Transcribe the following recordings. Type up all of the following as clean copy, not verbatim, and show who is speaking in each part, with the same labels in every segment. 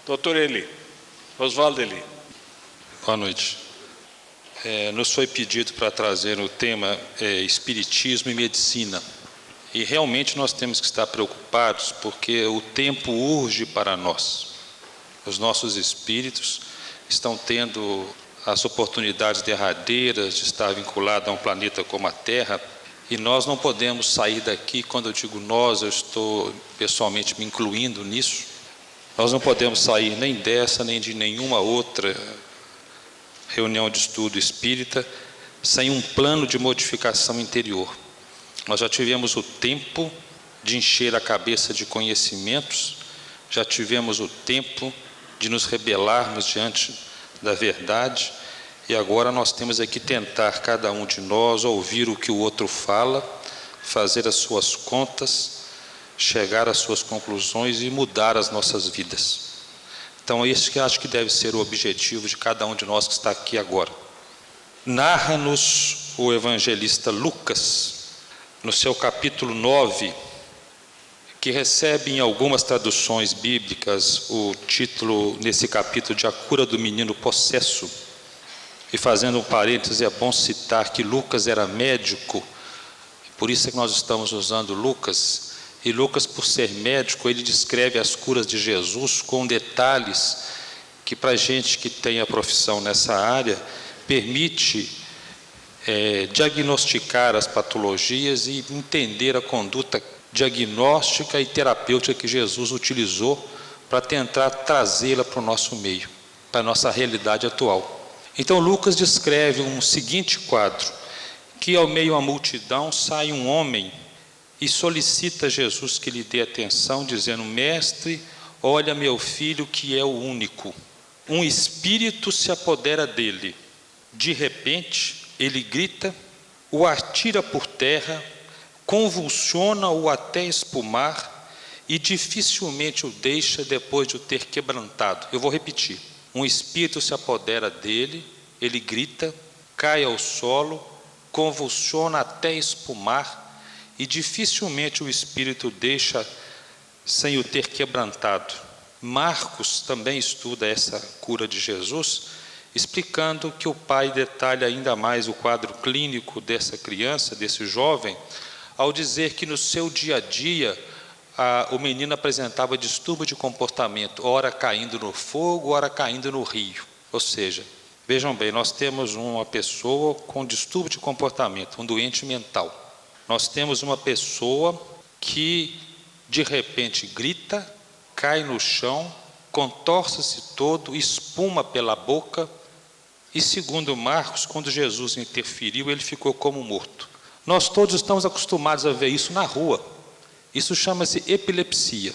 Speaker 1: Doutor Eli, Oswaldo Eli.
Speaker 2: Boa noite. Nos foi pedido para trazer o tema Espiritismo e Medicina. E realmente nós temos que estar preocupados, porque o tempo urge para nós. Os nossos espíritos estão tendo as oportunidades derradeiras de estar vinculados a um planeta como a Terra, e nós não podemos sair daqui. Quando eu digo nós, eu estou pessoalmente me incluindo nisso. Nós não podemos sair nem dessa, nem de nenhuma outra reunião de estudo espírita sem um plano de modificação interior. Nós já tivemos o tempo de encher a cabeça de conhecimentos, já tivemos o tempo de nos rebelarmos diante da verdade, e agora nós temos que tentar, cada um de nós, ouvir o que o outro fala, fazer as suas contas, chegar às suas conclusões e mudar as nossas vidas. Então, esse que acho que deve ser o objetivo de cada um de nós que está aqui agora. Narra-nos o evangelista Lucas, no seu capítulo 9, que recebe em algumas traduções bíblicas o título, nesse capítulo, de A Cura do Menino Possesso. E fazendo um parêntese, é bom citar que Lucas era médico, por isso é que nós estamos usando Lucas. E Lucas, por ser médico, ele descreve as curas de Jesus com detalhes que, para a gente que tem a profissão nessa área, permite diagnosticar as patologias e entender a conduta diagnóstica e terapêutica que Jesus utilizou para tentar trazê-la para o nosso meio, para a nossa realidade atual. Então Lucas descreve um seguinte quadro, que ao meio à multidão sai um homem e solicita a Jesus que lhe dê atenção, dizendo: Mestre, olha meu filho que é o único. Um espírito se apodera dele. De repente, ele grita, o atira por terra, convulsiona-o até espumar e dificilmente o deixa depois de o ter quebrantado. Eu vou repetir. Um espírito se apodera dele, ele grita, cai ao solo, convulsiona até espumar e dificilmente o espírito deixa sem o ter quebrantado. Marcos também estuda essa cura de Jesus, explicando que o pai detalha ainda mais o quadro clínico dessa criança, desse jovem, ao dizer que no seu dia a dia o menino apresentava distúrbio de comportamento, ora caindo no fogo, ora caindo no rio. Ou seja, vejam bem, nós temos uma pessoa com distúrbio de comportamento, um doente mental. Nós temos uma pessoa que de repente grita, cai no chão, contorce-se todo, espuma pela boca, e segundo Marcos, quando Jesus interferiu, ele ficou como morto. Nós todos estamos acostumados a ver isso na rua. Isso chama-se epilepsia,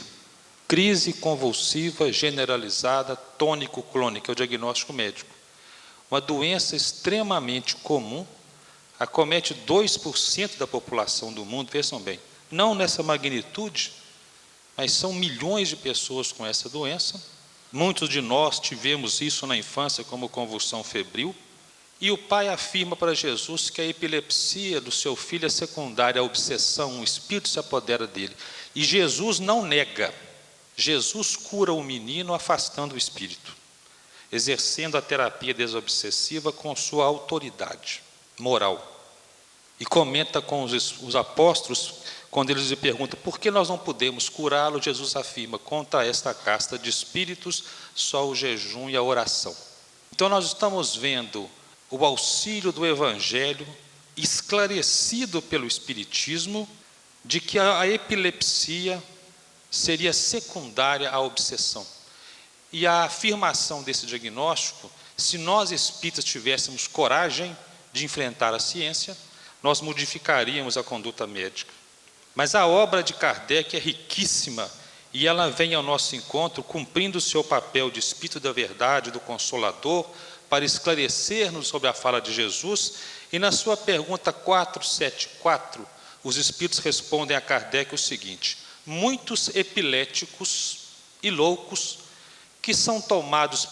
Speaker 2: crise convulsiva generalizada tônico-clônica, é o diagnóstico médico. Uma doença extremamente comum, acomete 2% da população do mundo, vejam bem, não nessa magnitude, mas são milhões de pessoas com essa doença. Muitos de nós tivemos isso na infância como convulsão febril, e o pai afirma para Jesus que a epilepsia do seu filho é secundária à obsessão, um espírito se apodera dele. E Jesus não nega, Jesus cura o menino afastando o espírito, exercendo a terapia desobsessiva com sua autoridade moral. E comenta com os apóstolos, quando eles lhe perguntam por que nós não podemos curá-lo, Jesus afirma: contra esta casta de espíritos, só o jejum e a oração. Então nós estamos vendo o auxílio do Evangelho, esclarecido pelo Espiritismo, de que a epilepsia seria secundária à obsessão. E a afirmação desse diagnóstico, se nós espíritas tivéssemos coragem de enfrentar a ciência, nós modificaríamos a conduta médica. Mas a obra de Kardec é riquíssima, e ela vem ao nosso encontro cumprindo o seu papel de espírito da verdade, do consolador, para esclarecer-nos sobre a fala de Jesus. E na sua pergunta 474, os espíritos respondem a Kardec o seguinte: muitos epiléticos e loucos que são tomados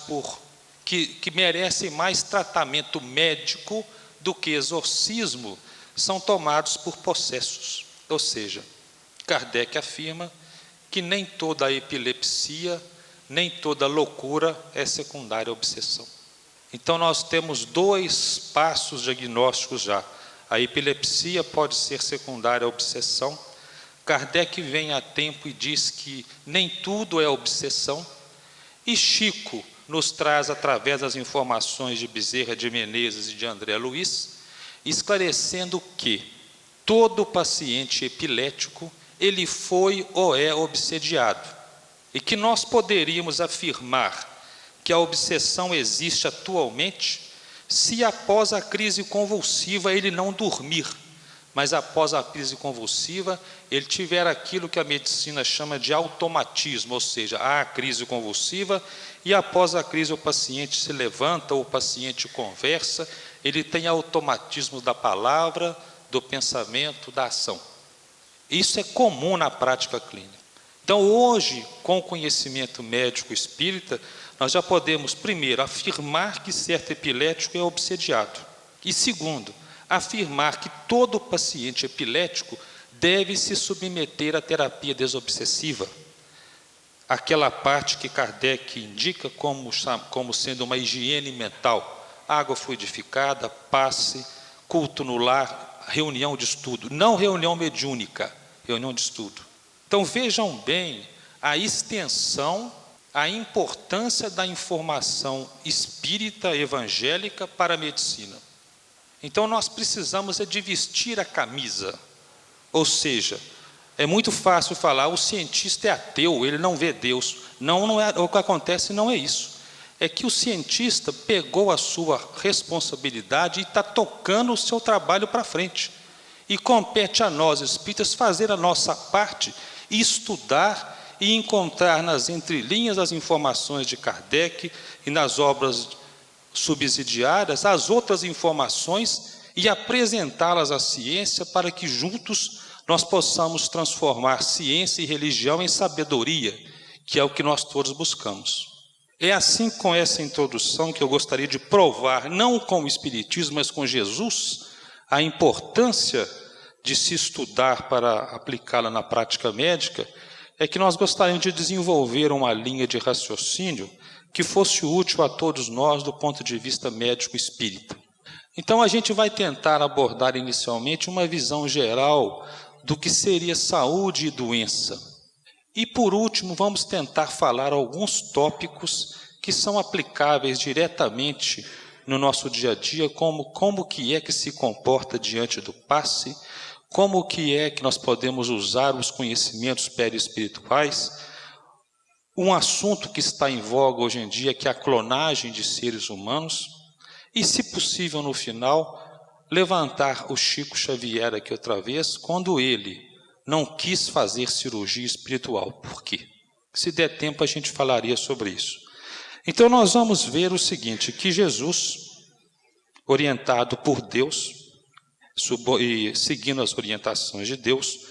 Speaker 2: que merecem mais tratamento médico do que exorcismo, são tomados por possessos. Ou seja, Kardec afirma que nem toda a epilepsia, nem toda loucura é secundária à obsessão. Então nós temos 2 passos diagnósticos já. A epilepsia pode ser secundária à obsessão. Kardec vem a tempo e diz que nem tudo é obsessão. E Chico nos traz, através das informações de Bezerra de Menezes e de André Luiz, esclarecendo que todo paciente epilético, ele foi ou é obsediado. E que nós poderíamos afirmar que a obsessão existe atualmente se após a crise convulsiva ele não dormir, mas após a crise convulsiva ele tiver aquilo que a medicina chama de automatismo, ou seja, há a crise convulsiva e após a crise o paciente se levanta, ou o paciente conversa, ele tem automatismo da palavra, do pensamento, da ação. Isso é comum na prática clínica. Então hoje, com o conhecimento médico espírita, nós já podemos, primeiro, afirmar que certo epilético é obsediado. E segundo, afirmar que todo paciente epilético deve se submeter à terapia desobsessiva. Aquela parte que Kardec indica como sendo uma higiene mental. Água fluidificada, passe, culto no lar, reunião de estudo. Não reunião mediúnica, reunião de estudo. Então vejam bem a extensão, a importância da informação espírita evangélica para a medicina. Então nós precisamos de vestir a camisa, ou seja, é muito fácil falar, o cientista é ateu, ele não vê Deus. Não é, o que acontece não é isso. É que o cientista pegou a sua responsabilidade e está tocando o seu trabalho para frente. E compete a nós, espíritas, fazer a nossa parte, estudar e encontrar nas entrelinhas das informações de Kardec e nas obras subsidiárias as outras informações e apresentá-las à ciência para que juntos nós possamos transformar ciência e religião em sabedoria, que é o que nós todos buscamos. É assim, com essa introdução, que eu gostaria de provar, não com o Espiritismo, mas com Jesus, a importância de se estudar para aplicá-la na prática médica, é que nós gostaríamos de desenvolver uma linha de raciocínio que fosse útil a todos nós do ponto de vista médico espírita. Então a gente vai tentar abordar inicialmente uma visão geral do que seria saúde e doença. E por último vamos tentar falar alguns tópicos que são aplicáveis diretamente no nosso dia a dia, como que é que se comporta diante do passe, como que é que nós podemos usar os conhecimentos perispirituais. Um assunto que está em voga hoje em dia, que é a clonagem de seres humanos, e, se possível, no final, levantar o Chico Xavier aqui outra vez, quando ele não quis fazer cirurgia espiritual. Por quê? Se der tempo, a gente falaria sobre isso. Então, nós vamos ver o seguinte, que Jesus, orientado por Deus, e seguindo as orientações de Deus,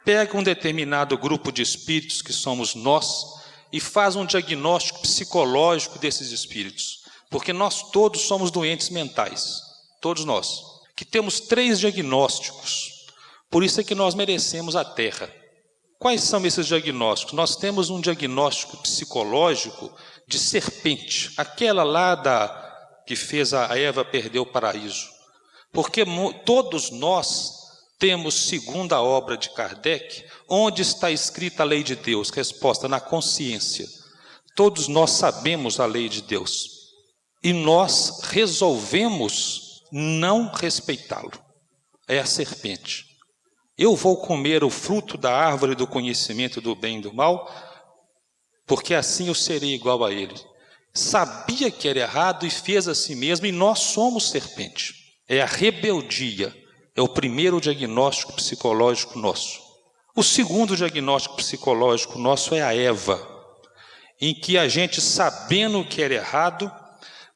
Speaker 2: pega um determinado grupo de espíritos, que somos nós, e faz um diagnóstico psicológico desses espíritos, porque nós todos somos doentes mentais, todos nós, que temos 3 diagnósticos, por isso é que nós merecemos a Terra. Quais são esses diagnósticos? Nós temos um diagnóstico psicológico de serpente, aquela lá que fez a Eva perder o paraíso, porque todos nós temos, segundo a obra de Kardec, onde está escrita a lei de Deus? Resposta: na consciência. Todos nós sabemos a lei de Deus e nós resolvemos não respeitá-lo. É a serpente. Eu vou comer o fruto da árvore do conhecimento do bem e do mal, porque assim eu serei igual a ele. Sabia que era errado e fez a si mesmo, e nós somos serpente. É a rebeldia. É o primeiro diagnóstico psicológico nosso. O segundo diagnóstico psicológico nosso é a Eva, em que a gente, sabendo que era errado,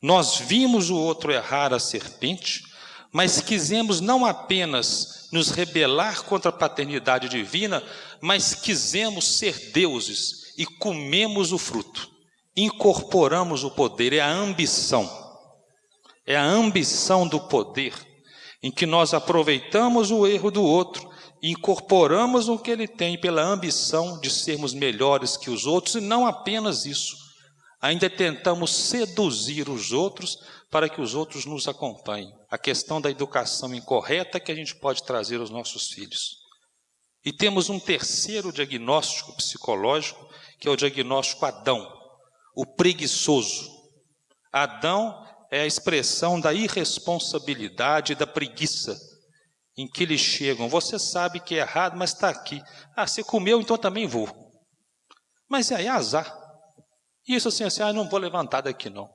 Speaker 2: nós vimos o outro errar, a serpente, mas quisemos não apenas nos rebelar contra a paternidade divina, mas quisemos ser deuses e comemos o fruto, incorporamos o poder. É a ambição do poder, em que nós aproveitamos o erro do outro incorporamos o que ele tem pela ambição de sermos melhores que os outros, e não apenas isso, ainda tentamos seduzir os outros para que os outros nos acompanhem. A questão da educação incorreta que a gente pode trazer aos nossos filhos. E temos um terceiro diagnóstico psicológico, que é o diagnóstico Adão, o preguiçoso. Adão é a expressão da irresponsabilidade e da preguiça, em que eles chegam, você sabe que é errado, mas está aqui. Ah, você comeu, então também vou. Mas aí é azar. Isso assim, não vou levantar daqui não.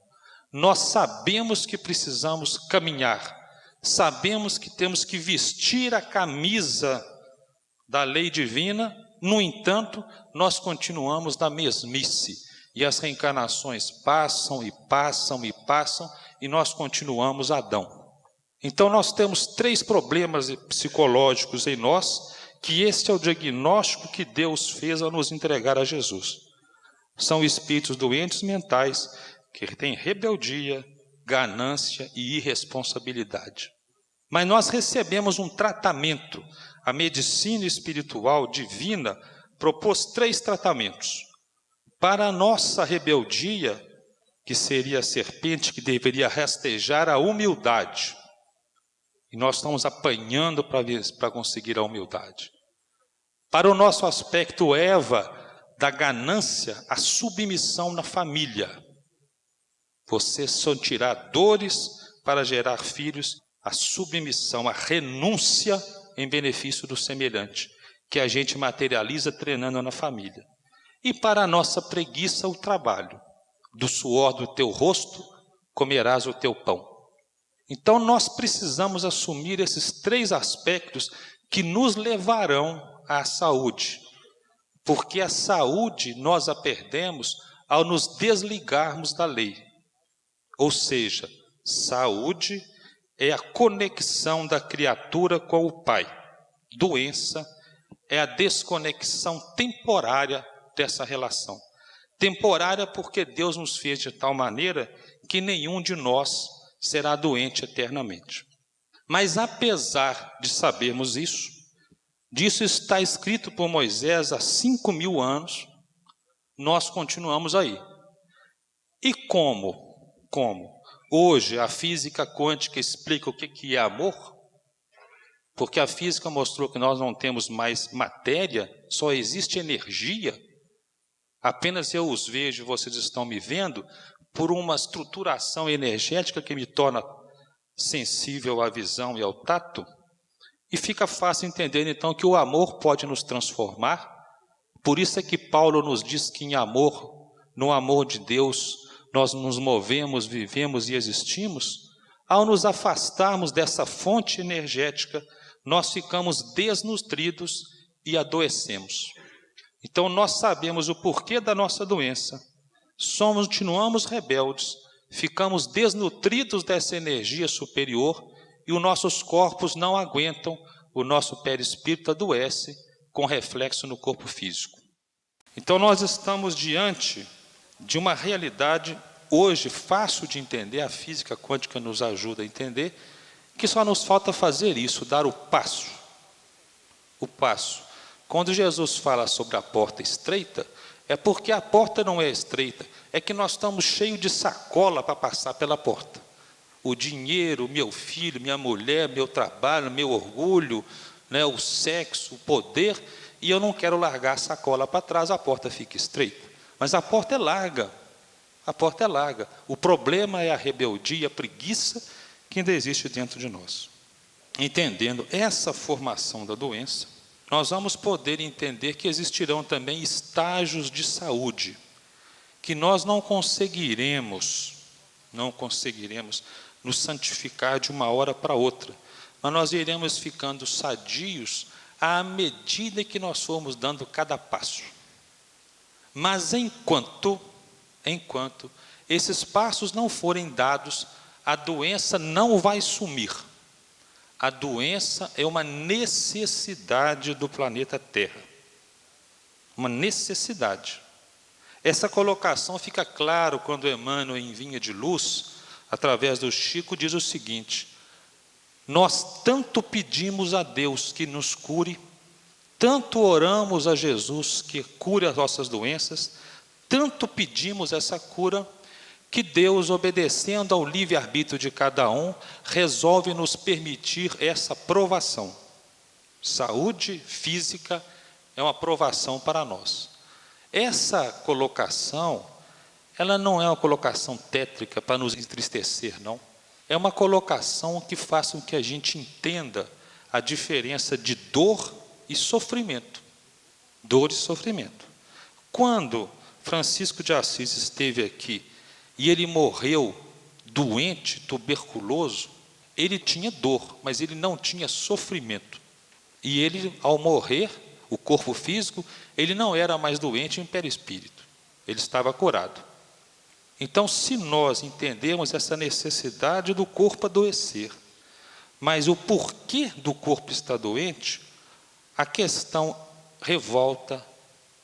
Speaker 2: Nós sabemos que precisamos caminhar, sabemos que temos que vestir a camisa da lei divina, no entanto, nós continuamos na mesmice, e as reencarnações passam e passam e passam, e nós continuamos Adão. Então nós temos 3 problemas psicológicos em nós, que este é o diagnóstico que Deus fez ao nos entregar a Jesus. São espíritos doentes mentais, que têm rebeldia, ganância e irresponsabilidade. Mas nós recebemos um tratamento. A medicina espiritual divina propôs 3 tratamentos. Para a nossa rebeldia, que seria a serpente que deveria rastejar, a humildade. E nós estamos apanhando para conseguir a humildade. Para o nosso aspecto Eva, da ganância, a submissão na família. Você só tirar dores para gerar filhos, a submissão, a renúncia em benefício do semelhante, que a gente materializa treinando na família. E para a nossa preguiça, o trabalho. Do suor do teu rosto, comerás o teu pão. Então nós precisamos assumir esses 3 aspectos que nos levarão à saúde. Porque a saúde nós a perdemos ao nos desligarmos da lei. Ou seja, saúde é a conexão da criatura com o Pai. Doença é a desconexão temporária dessa relação. Temporária porque Deus nos fez de tal maneira que nenhum de nós será doente eternamente. Mas apesar de sabermos isso, disso está escrito por Moisés há 5.000 anos, nós continuamos aí. E como? Hoje a física quântica explica o que é amor? Porque a física mostrou que nós não temos mais matéria, só existe energia. Apenas eu os vejo, vocês estão me vendo, por uma estruturação energética que me torna sensível à visão e ao tato. E fica fácil entender então que o amor pode nos transformar. Por isso é que Paulo nos diz que em amor, no amor de Deus, nós nos movemos, vivemos e existimos. Ao nos afastarmos dessa fonte energética, nós ficamos desnutridos e adoecemos. Então nós sabemos o porquê da nossa doença. Continuamos rebeldes, ficamos desnutridos dessa energia superior e os nossos corpos não aguentam, o nosso perispírito adoece com reflexo no corpo físico. Então nós estamos diante de uma realidade hoje fácil de entender, a física quântica nos ajuda a entender, que só nos falta fazer isso, dar o passo. O passo. Quando Jesus fala sobre a porta estreita, é porque a porta não é estreita, é que nós estamos cheios de sacola para passar pela porta. O dinheiro, meu filho, minha mulher, meu trabalho, meu orgulho, né, o sexo, o poder, e eu não quero largar a sacola para trás, a porta fica estreita. Mas a porta é larga, a porta é larga. O problema é a rebeldia, a preguiça que ainda existe dentro de nós. Entendendo essa formação da doença, nós vamos poder entender que existirão também estágios de saúde, que nós não conseguiremos nos santificar de uma hora para outra, mas nós iremos ficando sadios à medida que nós formos dando cada passo. Mas enquanto esses passos não forem dados, a doença não vai sumir. A doença é uma necessidade do planeta Terra. Uma necessidade. Essa colocação fica claro quando Emmanuel, em Vinha de Luz, através do Chico, diz o seguinte: nós tanto pedimos a Deus que nos cure, Tanto oramos a Jesus que cure as nossas doenças, tanto pedimos essa cura, que Deus, obedecendo ao livre-arbítrio de cada um, resolve nos permitir essa provação. Saúde física é uma provação para nós. Essa colocação, ela não é uma colocação tétrica para nos entristecer, não. É uma colocação que faça com que a gente entenda a diferença de dor e sofrimento. Dor e sofrimento. Quando Francisco de Assis esteve aqui e ele morreu doente, tuberculoso, ele tinha dor, mas ele não tinha sofrimento. E ele, ao morrer, o corpo físico, ele não era mais doente em perispírito. Ele estava curado. Então, se nós entendemos essa necessidade do corpo adoecer, mas o porquê do corpo estar doente, a questão revolta,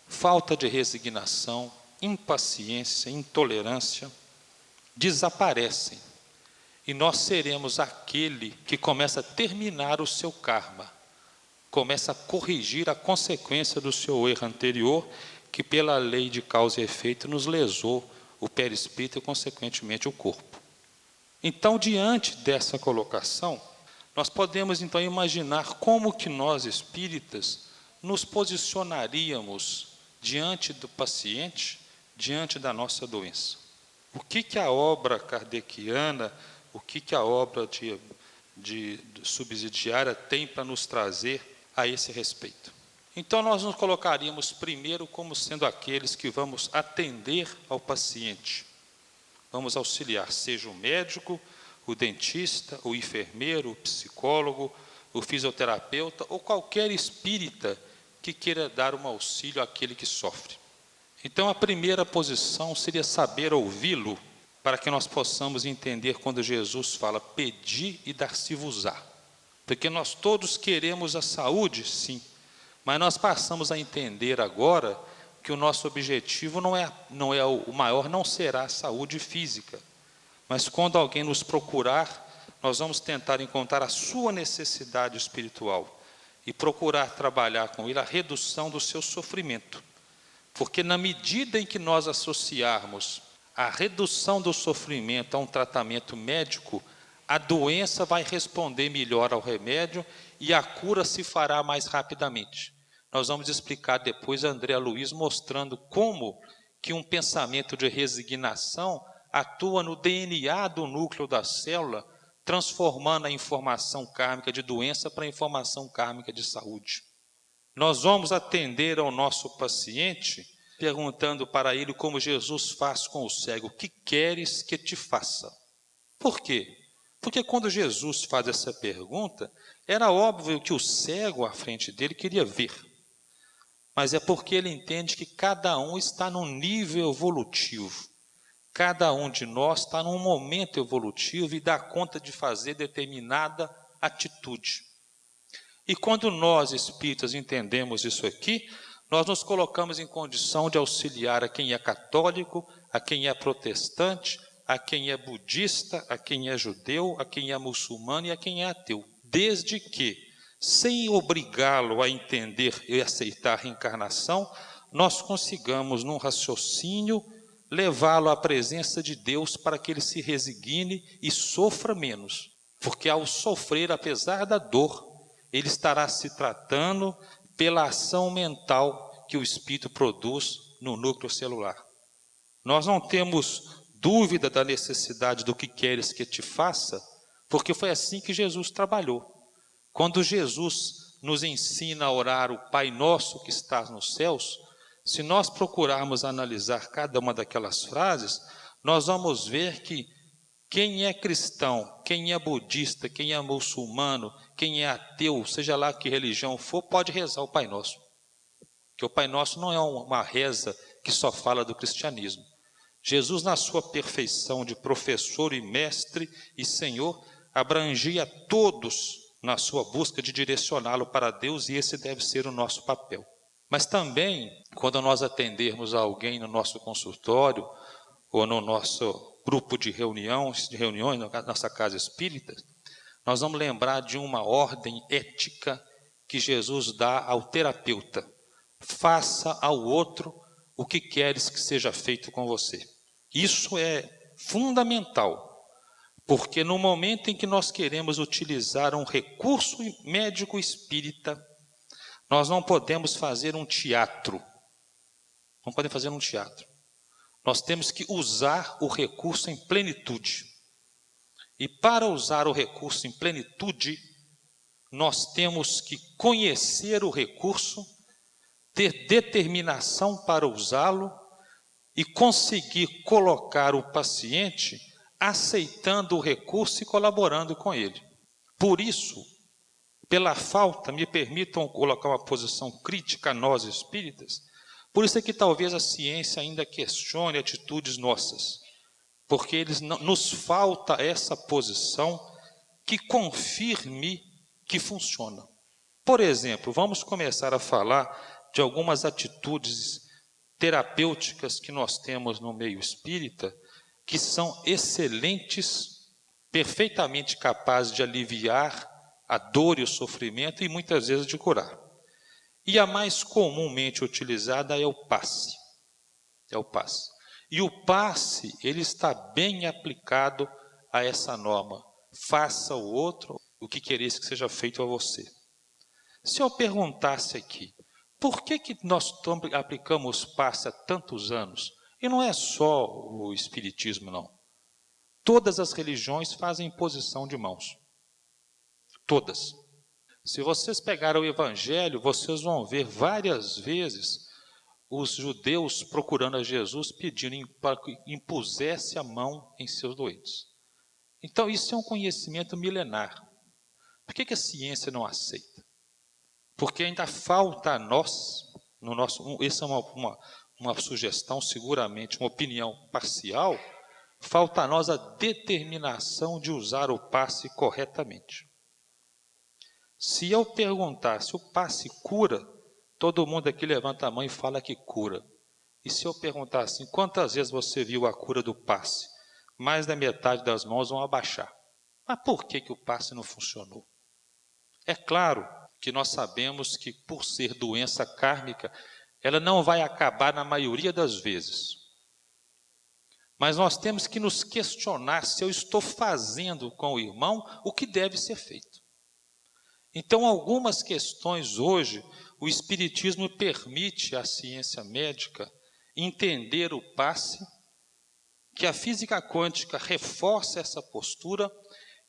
Speaker 2: falta de resignação, impaciência, intolerância, desaparecem. E nós seremos aquele que começa a terminar o seu karma, começa a corrigir a consequência do seu erro anterior, que pela lei de causa e efeito nos lesou o perispírito e, consequentemente, o corpo. Então, diante dessa colocação, nós podemos, então, imaginar como que nós, espíritas, nos posicionaríamos diante do paciente, diante da nossa doença. O que a obra kardeciana, o que a obra de subsidiária tem para nos trazer a esse respeito? Então, nós nos colocaríamos primeiro como sendo aqueles que vamos atender ao paciente. Vamos auxiliar, seja o médico, o dentista, o enfermeiro, o psicólogo, o fisioterapeuta ou qualquer espírita que queira dar um auxílio àquele que sofre. Então, a primeira posição seria saber ouvi-lo, para que nós possamos entender quando Jesus fala, pedi e dar-se-vos-á. Porque nós todos queremos a saúde, sim, mas nós passamos a entender agora que o nosso objetivo não é o maior, não será a saúde física. Mas quando alguém nos procurar, nós vamos tentar encontrar a sua necessidade espiritual e procurar trabalhar com ele a redução do seu sofrimento. Porque na medida em que nós associarmos a redução do sofrimento a um tratamento médico, a doença vai responder melhor ao remédio e a cura se fará mais rapidamente. Nós vamos explicar depois a André Luiz mostrando como que um pensamento de resignação atua no DNA do núcleo da célula, transformando a informação kármica de doença para a informação kármica de saúde. Nós vamos atender ao nosso paciente perguntando para ele como Jesus faz com o cego, o que queres que te faça? Por quê? Porque quando Jesus faz essa pergunta, era óbvio que o cego à frente dele queria ver. Mas é porque ele entende que cada um está num nível evolutivo. Cada um de nós está num momento evolutivo e dá conta de fazer determinada atitude. E quando nós, espíritas, entendemos isso aqui, nós nos colocamos em condição de auxiliar a quem é católico, a quem é protestante, a quem é budista, a quem é judeu, a quem é muçulmano e a quem é ateu. Desde que, sem obrigá-lo a entender e aceitar a reencarnação, nós consigamos, num raciocínio, levá-lo à presença de Deus para que ele se resigne e sofra menos. Porque ao sofrer, apesar da dor, ele estará se tratando pela ação mental que o espírito produz no núcleo celular. Nós não temos dúvida da necessidade do que queres que te faça, porque foi assim que Jesus trabalhou. Quando Jesus nos ensina a orar o Pai Nosso que estás nos céus, se nós procurarmos analisar cada uma daquelas frases, nós vamos ver que quem é cristão, quem é budista, quem é muçulmano, quem é ateu, seja lá que religião for, pode rezar o Pai Nosso. Porque o Pai Nosso não é uma reza que só fala do cristianismo. Jesus, na sua perfeição de professor e mestre e Senhor, abrangia todos na sua busca de direcioná-lo para Deus, e esse deve ser o nosso papel. Mas também, quando nós atendermos a alguém no nosso consultório ou no nosso grupo de reuniões na nossa casa espírita, nós vamos lembrar de uma ordem ética que Jesus dá ao terapeuta: faça ao outro o que queres que seja feito com você. Isso é fundamental, porque no momento em que nós queremos utilizar um recurso médico espírita, nós não podemos fazer um teatro. Não podemos fazer um teatro. Nós temos que usar o recurso em plenitude. E para usar o recurso em plenitude, nós temos que conhecer o recurso, ter determinação para usá-lo e conseguir colocar o paciente aceitando o recurso e colaborando com ele. Por isso, pela falta, me permitam colocar uma posição crítica a nós espíritas, por isso é que talvez a ciência ainda questione atitudes nossas, porque nos falta essa posição que confirme que funciona. Por exemplo, vamos começar a falar de algumas atitudes terapêuticas que nós temos no meio espírita, que são excelentes, perfeitamente capazes de aliviar a dor e o sofrimento e muitas vezes de curar. E a mais comumente utilizada é o passe. É o passe. E o passe, ele está bem aplicado a essa norma. Faça ao outro o que quereis que seja feito a você. Se eu perguntasse aqui, por que nós aplicamos passe há tantos anos? E não é só o espiritismo, não. Todas as religiões fazem imposição de mãos. Todas. Se vocês pegarem o Evangelho, vocês vão ver várias vezes os judeus procurando a Jesus, pedindo para que impusesse a mão em seus doentes. Então, isso é um conhecimento milenar. Por que a ciência não aceita? Porque ainda falta a nós, essa é uma sugestão, seguramente, uma opinião parcial, falta a nós a determinação de usar o passe corretamente. Se eu perguntar se o passe cura, todo mundo aqui levanta a mão e fala que cura. E se eu perguntar assim, quantas vezes você viu a cura do passe? Mais da metade das mãos vão abaixar. Mas por que o passe não funcionou? É claro que nós sabemos que, por ser doença kármica, ela não vai acabar na maioria das vezes. Mas nós temos que nos questionar se eu estou fazendo com o irmão o que deve ser feito. Então, algumas questões hoje, o Espiritismo permite à ciência médica entender o passe, que a física quântica reforça essa postura,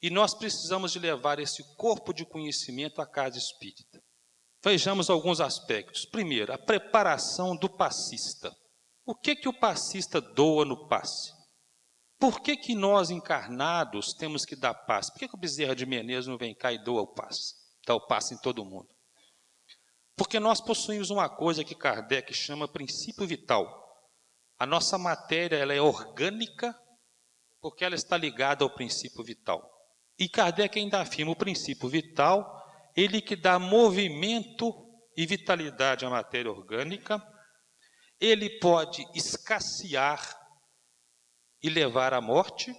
Speaker 2: e nós precisamos de levar esse corpo de conhecimento à casa espírita. Vejamos alguns aspectos. Primeiro, a preparação do passista. O que o passista doa no passe? Por que nós encarnados temos que dar passe? Por que o Bezerra de Menezes não vem cá e doa o passe? Dá o passe em todo mundo. Porque nós possuímos uma coisa que Kardec chama princípio vital. A nossa matéria ela é orgânica porque ela está ligada ao princípio vital. E Kardec ainda afirma o princípio vital, ele que dá movimento e vitalidade à matéria orgânica, ele pode escassear e levar à morte,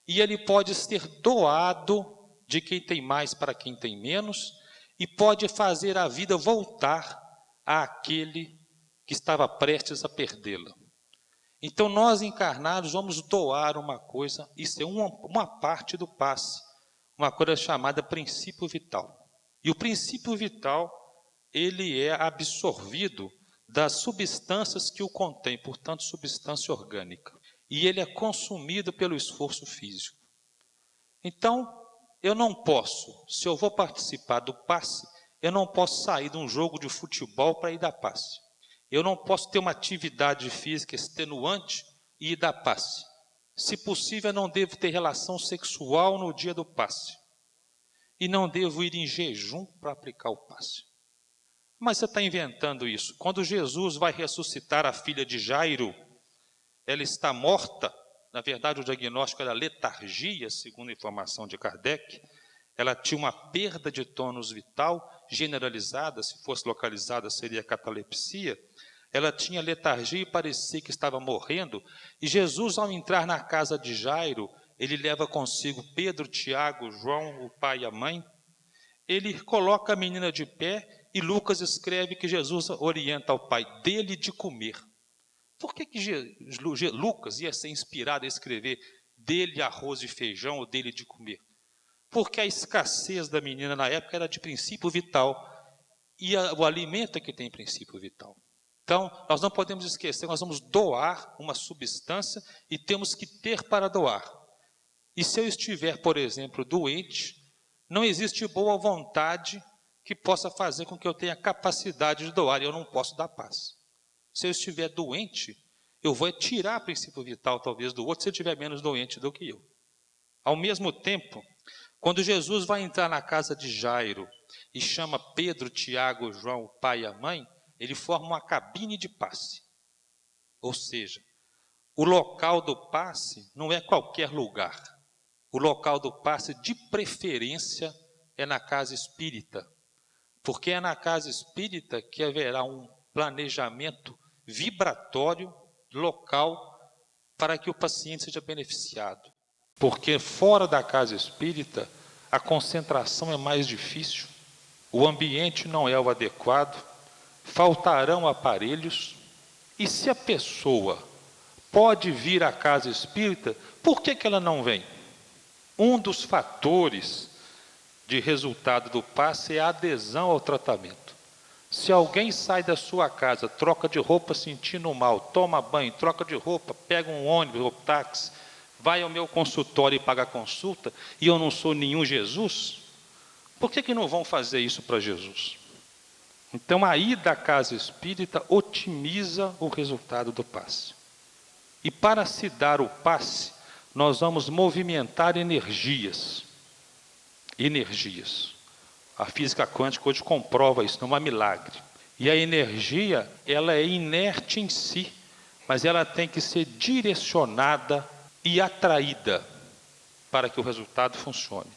Speaker 2: e ele pode ser doado de quem tem mais para quem tem menos, e pode fazer a vida voltar àquele que estava prestes a perdê-la. Então, nós encarnados vamos doar uma coisa, isso é uma parte do passe, uma coisa chamada princípio vital. E o princípio vital, ele é absorvido das substâncias que o contém, portanto, substância orgânica. E ele é consumido pelo esforço físico. Então, eu não posso, se eu vou participar do passe, eu não posso sair de um jogo de futebol para ir dar passe. Eu não posso ter uma atividade física extenuante e ir dar passe. Se possível, eu não devo ter relação sexual no dia do passe. E não devo ir em jejum para aplicar o passe. Mas você está inventando isso. Quando Jesus vai ressuscitar a filha de Jairo, ela está morta. Na verdade, o diagnóstico era letargia, segundo a informação de Kardec. Ela tinha uma perda de tônus vital generalizada, se fosse localizada seria catalepsia. Ela tinha letargia e parecia que estava morrendo. E Jesus, ao entrar na casa de Jairo, ele leva consigo Pedro, Tiago, João, o pai e a mãe. ele coloca a menina de pé e Lucas escreve que Jesus orienta ao pai dele de comer. Por que Lucas ia ser inspirado a escrever dele arroz e feijão ou dele de comer? Porque a escassez da menina na época era de princípio vital, e o alimento é que tem princípio vital. Então, nós não podemos esquecer, nós vamos doar uma substância e temos que ter para doar. E se eu estiver, por exemplo, doente, não existe boa vontade que possa fazer com que eu tenha capacidade de doar, e eu não posso dar paz. Se eu estiver doente, eu vou tirar o princípio vital, talvez, do outro, se ele estiver menos doente do que eu. Ao mesmo tempo, quando Jesus vai entrar na casa de Jairo e chama Pedro, Tiago, João, o pai e a mãe, ele forma uma cabine de passe. Ou seja, o local do passe não é qualquer lugar. O local do passe, de preferência, é na casa espírita. Porque é na casa espírita que haverá um planejamento vibratório, local, para que o paciente seja beneficiado. Porque fora da casa espírita, a concentração é mais difícil, o ambiente não é o adequado, faltarão aparelhos, e se a pessoa pode vir à casa espírita, por que ela não vem? Um dos fatores de resultado do passe é a adesão ao tratamento. Se alguém sai da sua casa, troca de roupa sentindo mal, toma banho, troca de roupa, pega um ônibus ou táxi, vai ao meu consultório e paga a consulta, e eu não sou nenhum Jesus, por que não vão fazer isso para Jesus? Então, a ida à casa espírita otimiza o resultado do passe. E para se dar o passe, nós vamos movimentar energias. Energias. A física quântica hoje comprova isso, não é um milagre. E a energia, ela é inerte em si, mas ela tem que ser direcionada e atraída para que o resultado funcione.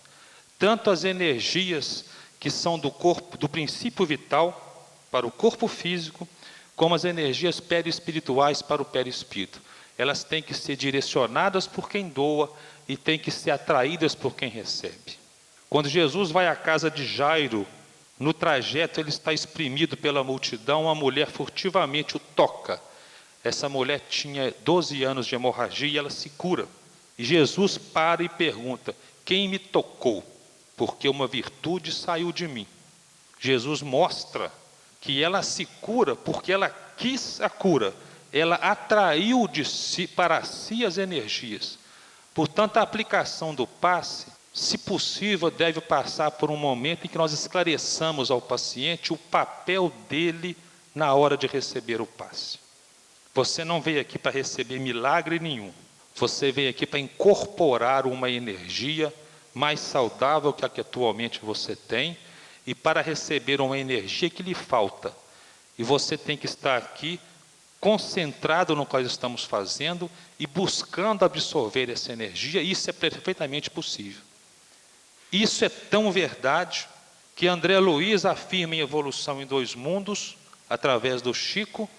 Speaker 2: Tanto as energias que são do corpo, do princípio vital para o corpo físico, como as energias perispirituais para o perispírito. Elas têm que ser direcionadas por quem doa e têm que ser atraídas por quem recebe. Quando Jesus vai à casa de Jairo, no trajeto ele está espremido pela multidão, uma mulher furtivamente o toca. Essa mulher tinha 12 anos de hemorragia e ela se cura. E Jesus para e pergunta: quem me tocou? Porque uma virtude saiu de mim. Jesus mostra que ela se cura porque ela quis a cura. Ela atraiu de si, para si as energias. Portanto, a aplicação do passe, se possível, deve passar por um momento em que nós esclareçamos ao paciente o papel dele na hora de receber o passe. Você não veio aqui para receber milagre nenhum. Você veio aqui para incorporar uma energia mais saudável que a que atualmente você tem e para receber uma energia que lhe falta. E você tem que estar aqui concentrado no que nós estamos fazendo e buscando absorver essa energia. Isso é perfeitamente possível. Isso é tão verdade que André Luiz afirma em Evolução em Dois Mundos, através do Chico,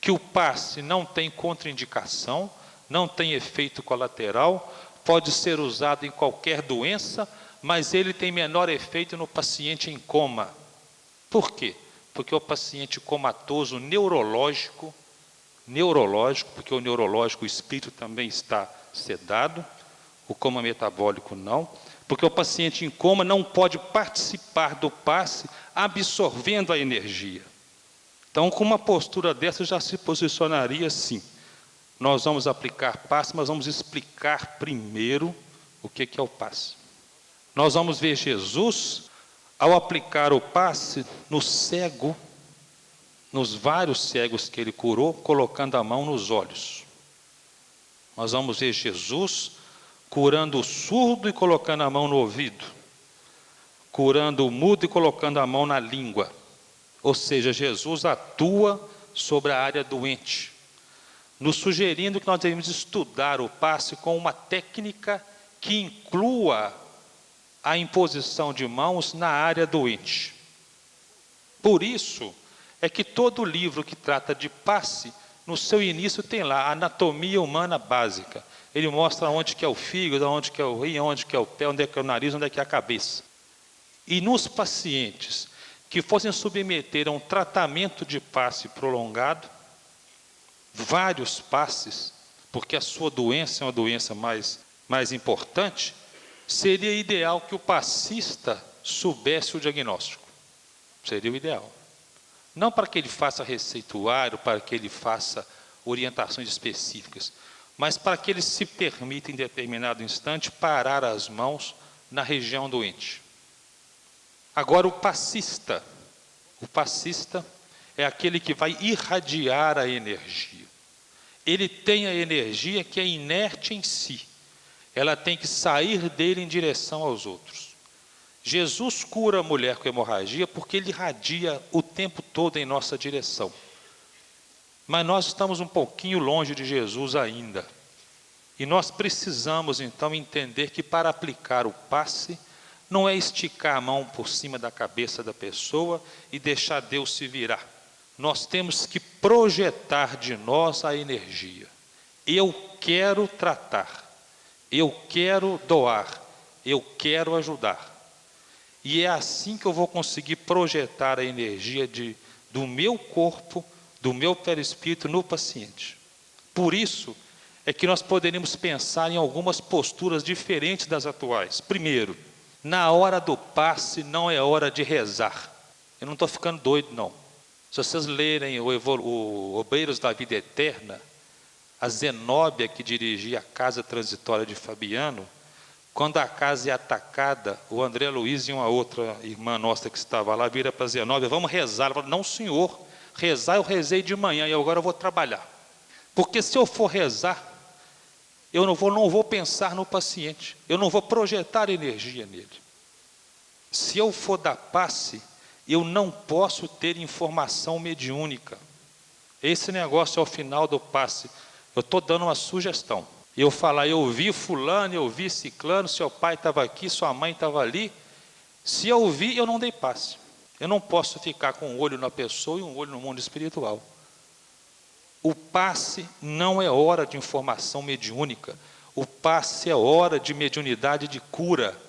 Speaker 2: que o passe não tem contraindicação, não tem efeito colateral, pode ser usado em qualquer doença, mas ele tem menor efeito no paciente em coma. Por quê? Porque o paciente comatoso neurológico, porque o neurológico, o espírito também está sedado, o coma metabólico não, porque o paciente em coma não pode participar do passe absorvendo a energia. Então, com uma postura dessa, já se posicionaria assim: nós vamos aplicar passe, mas vamos explicar primeiro o que é o passe. Nós vamos ver Jesus, ao aplicar o passe no cego, nos vários cegos que ele curou, colocando a mão nos olhos. Nós vamos ver Jesus curando o surdo e colocando a mão no ouvido, curando o mudo e colocando a mão na língua. Ou seja, Jesus atua sobre a área doente, nos sugerindo que nós devemos estudar o passe com uma técnica que inclua a imposição de mãos na área doente. Por isso é que todo livro que trata de passe, no seu início tem lá a anatomia humana básica. Ele mostra onde que é o fígado, onde que é o rim, onde que é o pé, onde é que é o nariz, onde é que é a cabeça. E nos pacientes que fossem submeter a um tratamento de passe prolongado, vários passes, porque a sua doença é uma doença mais importante, seria ideal que o passista soubesse o diagnóstico. Seria o ideal. Não para que ele faça receituário, para que ele faça orientações específicas, mas para que ele se permita, em determinado instante, parar as mãos na região doente. Agora, o passista é aquele que vai irradiar a energia. Ele tem a energia que é inerte em si. Ela tem que sair dele em direção aos outros. Jesus cura a mulher com hemorragia porque ele irradia o tempo todo em nossa direção. Mas nós estamos um pouquinho longe de Jesus ainda. E nós precisamos, então, entender que para aplicar o passe, não é esticar a mão por cima da cabeça da pessoa e deixar Deus se virar. Nós temos que projetar de nós a energia. Eu quero tratar, eu quero doar, eu quero ajudar. E é assim que eu vou conseguir projetar a energia do meu corpo, do meu perispírito no paciente. Por isso é que nós poderíamos pensar em algumas posturas diferentes das atuais. Primeiro, na hora do passe não é hora de rezar. Eu não estou ficando doido, não. Se vocês lerem o Obreiros da Vida Eterna, a Zenóbia, que dirigia a casa transitória de Fabiano, quando a casa é atacada, o André Luiz e uma outra irmã nossa que estava lá, vira para a Zenóbia, vamos rezar. Ela fala, não senhor, rezar eu rezei de manhã e agora eu vou trabalhar. Porque se eu for rezar, eu não vou pensar no paciente, eu não vou projetar energia nele. Se eu for dar passe, eu não posso ter informação mediúnica. Esse negócio é o final do passe. Eu estou dando uma sugestão. Eu falar, eu vi fulano, eu vi ciclano, seu pai estava aqui, sua mãe estava ali. Se eu vi, eu não dei passe. Eu não posso ficar com um olho na pessoa e um olho no mundo espiritual. O passe não é hora de informação mediúnica. O passe é hora de mediunidade de cura.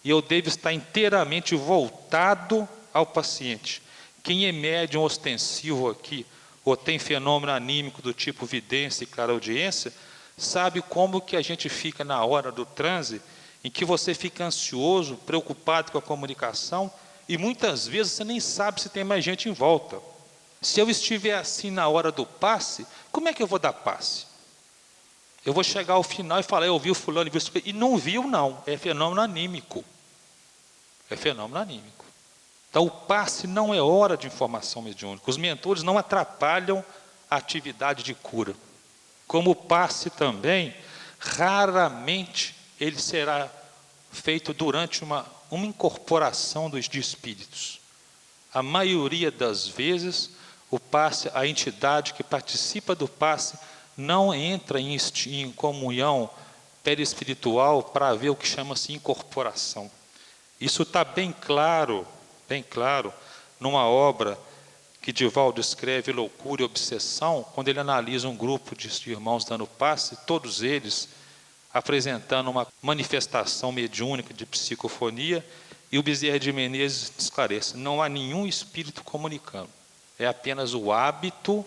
Speaker 2: E eu devo estar inteiramente voltado ao paciente. Quem é médium ostensivo aqui, ou tem fenômeno anímico do tipo vidência e clareaudiência, sabe como que a gente fica na hora do transe, em que você fica ansioso, preocupado com a comunicação, e muitas vezes você nem sabe se tem mais gente em volta. Se eu estiver assim na hora do passe, como é que eu vou dar passe? Eu vou chegar ao final e falar, eu vi o fulano, e não viu não, é fenômeno anímico. É fenômeno anímico. Então o passe não é hora de informação mediúnica. Os mentores não atrapalham a atividade de cura. Como o passe também, raramente ele será feito durante uma incorporação de espíritos. A maioria das vezes, o passe, a entidade que participa do passe, não entra em comunhão perispiritual para ver o que chama-se incorporação. Isso está bem claro, numa obra que Divaldo escreve, Loucura e Obsessão, quando ele analisa um grupo de irmãos dando passe, todos eles apresentando uma manifestação mediúnica de psicofonia, e o Bezerra de Menezes esclarece, não há nenhum espírito comunicando, é apenas o hábito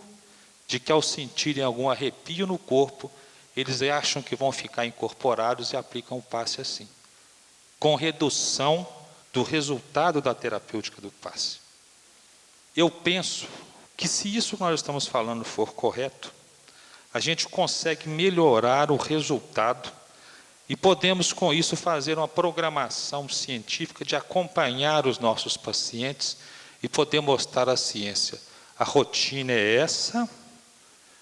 Speaker 2: de que ao sentirem algum arrepio no corpo, eles acham que vão ficar incorporados e aplicam o passe assim, com redução do resultado da terapêutica do passe. Eu penso que se isso que nós estamos falando for correto, a gente consegue melhorar o resultado e podemos com isso fazer uma programação científica de acompanhar os nossos pacientes e poder mostrar à ciência, a rotina é essa,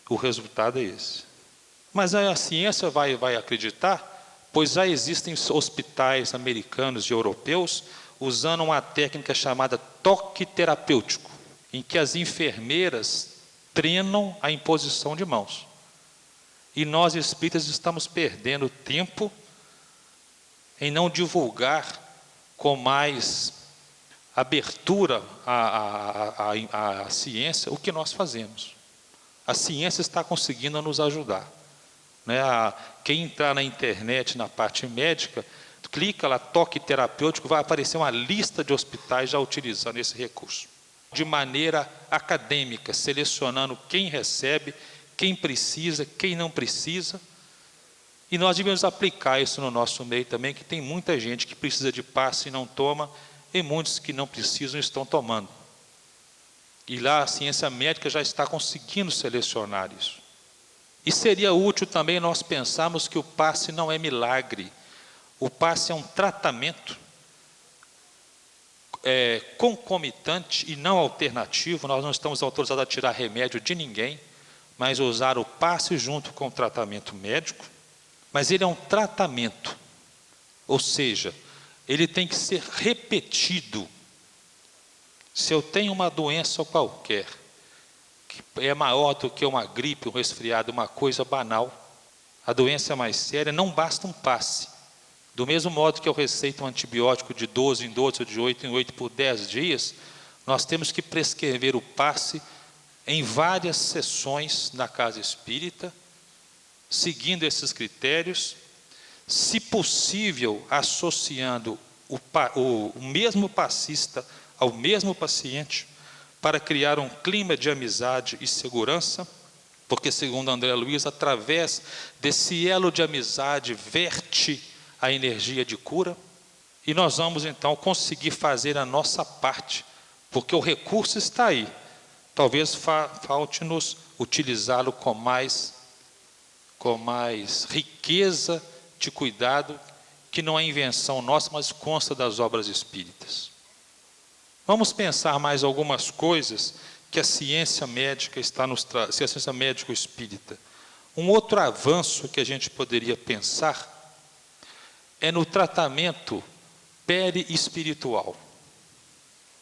Speaker 2: o resultado é esse. Mas a ciência vai acreditar, pois já existem hospitais americanos e europeus usando uma técnica chamada toque terapêutico, em que as enfermeiras treinam a imposição de mãos. E nós espíritas estamos perdendo tempo em não divulgar com mais abertura à ciência o que nós fazemos. A ciência está conseguindo nos ajudar. Quem entrar na internet, na parte médica, clica lá, toque terapêutico, vai aparecer uma lista de hospitais já utilizando esse recurso. De maneira acadêmica, selecionando quem recebe, quem precisa, quem não precisa. E nós devemos aplicar isso no nosso meio também, que tem muita gente que precisa de passe e não toma, e muitos que não precisam estão tomando. E lá a ciência médica já está conseguindo selecionar isso. E seria útil também nós pensarmos que o passe não é milagre. O passe é um tratamento concomitante e não alternativo. Nós não estamos autorizados a tirar remédio de ninguém, mas usar o passe junto com o tratamento médico. Mas ele é um tratamento, ou seja, ele tem que ser repetido. Se eu tenho uma doença qualquer, que é maior do que uma gripe, um resfriado, uma coisa banal, a doença é mais séria, não basta um passe. Do mesmo modo que eu receito um antibiótico de 12 em 12, ou de 8 em 8 por 10 dias, nós temos que prescrever o passe em várias sessões na casa espírita, seguindo esses critérios, se possível, associando o mesmo passista ao mesmo paciente, para criar um clima de amizade e segurança, porque, segundo André Luiz, através desse elo de amizade verte a energia de cura, e nós vamos então conseguir fazer a nossa parte, porque o recurso está aí. Talvez falte-nos utilizá-lo com mais riqueza de cuidado, que não é invenção nossa, mas consta das obras espíritas. Vamos pensar mais algumas coisas que a ciência médica está nos trazendo, a ciência médico-espírita. Um outro avanço que a gente poderia pensar é no tratamento perispiritual.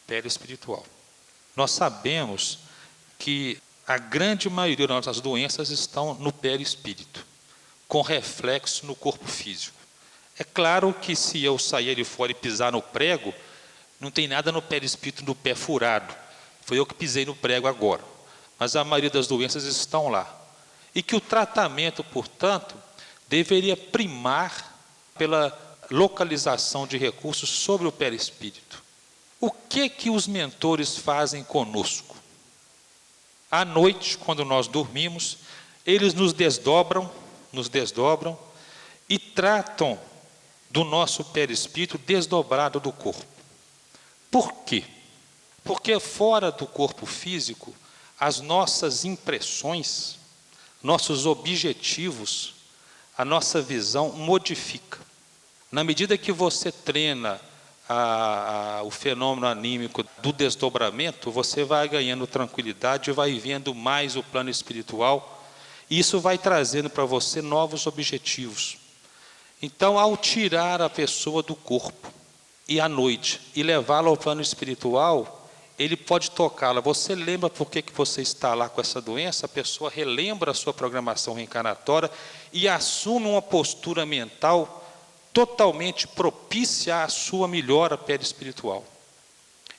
Speaker 2: Perispiritual. Nós sabemos que a grande maioria das nossas doenças estão no perispírito, com reflexo no corpo físico. É claro que se eu sair de fora e pisar no prego, não tem nada no perispírito do pé furado. Foi eu que pisei no prego agora. Mas a maioria das doenças estão lá. E que o tratamento, portanto, deveria primar pela localização de recursos sobre o perispírito. O que os mentores fazem conosco? À noite, quando nós dormimos, eles nos desdobram e tratam do nosso perispírito desdobrado do corpo. Por quê? Porque fora do corpo físico, as nossas impressões, nossos objetivos, a nossa visão modifica. Na medida que você treina o fenômeno anímico do desdobramento, você vai ganhando tranquilidade, vai vendo mais o plano espiritual, e isso vai trazendo para você novos objetivos. Então, ao tirar a pessoa do corpo, e à noite, e levá-la ao plano espiritual, ele pode tocá-la. Você lembra por que você está lá com essa doença? A pessoa relembra a sua programação reencarnatória e assume uma postura mental totalmente propícia à sua melhora perispiritual.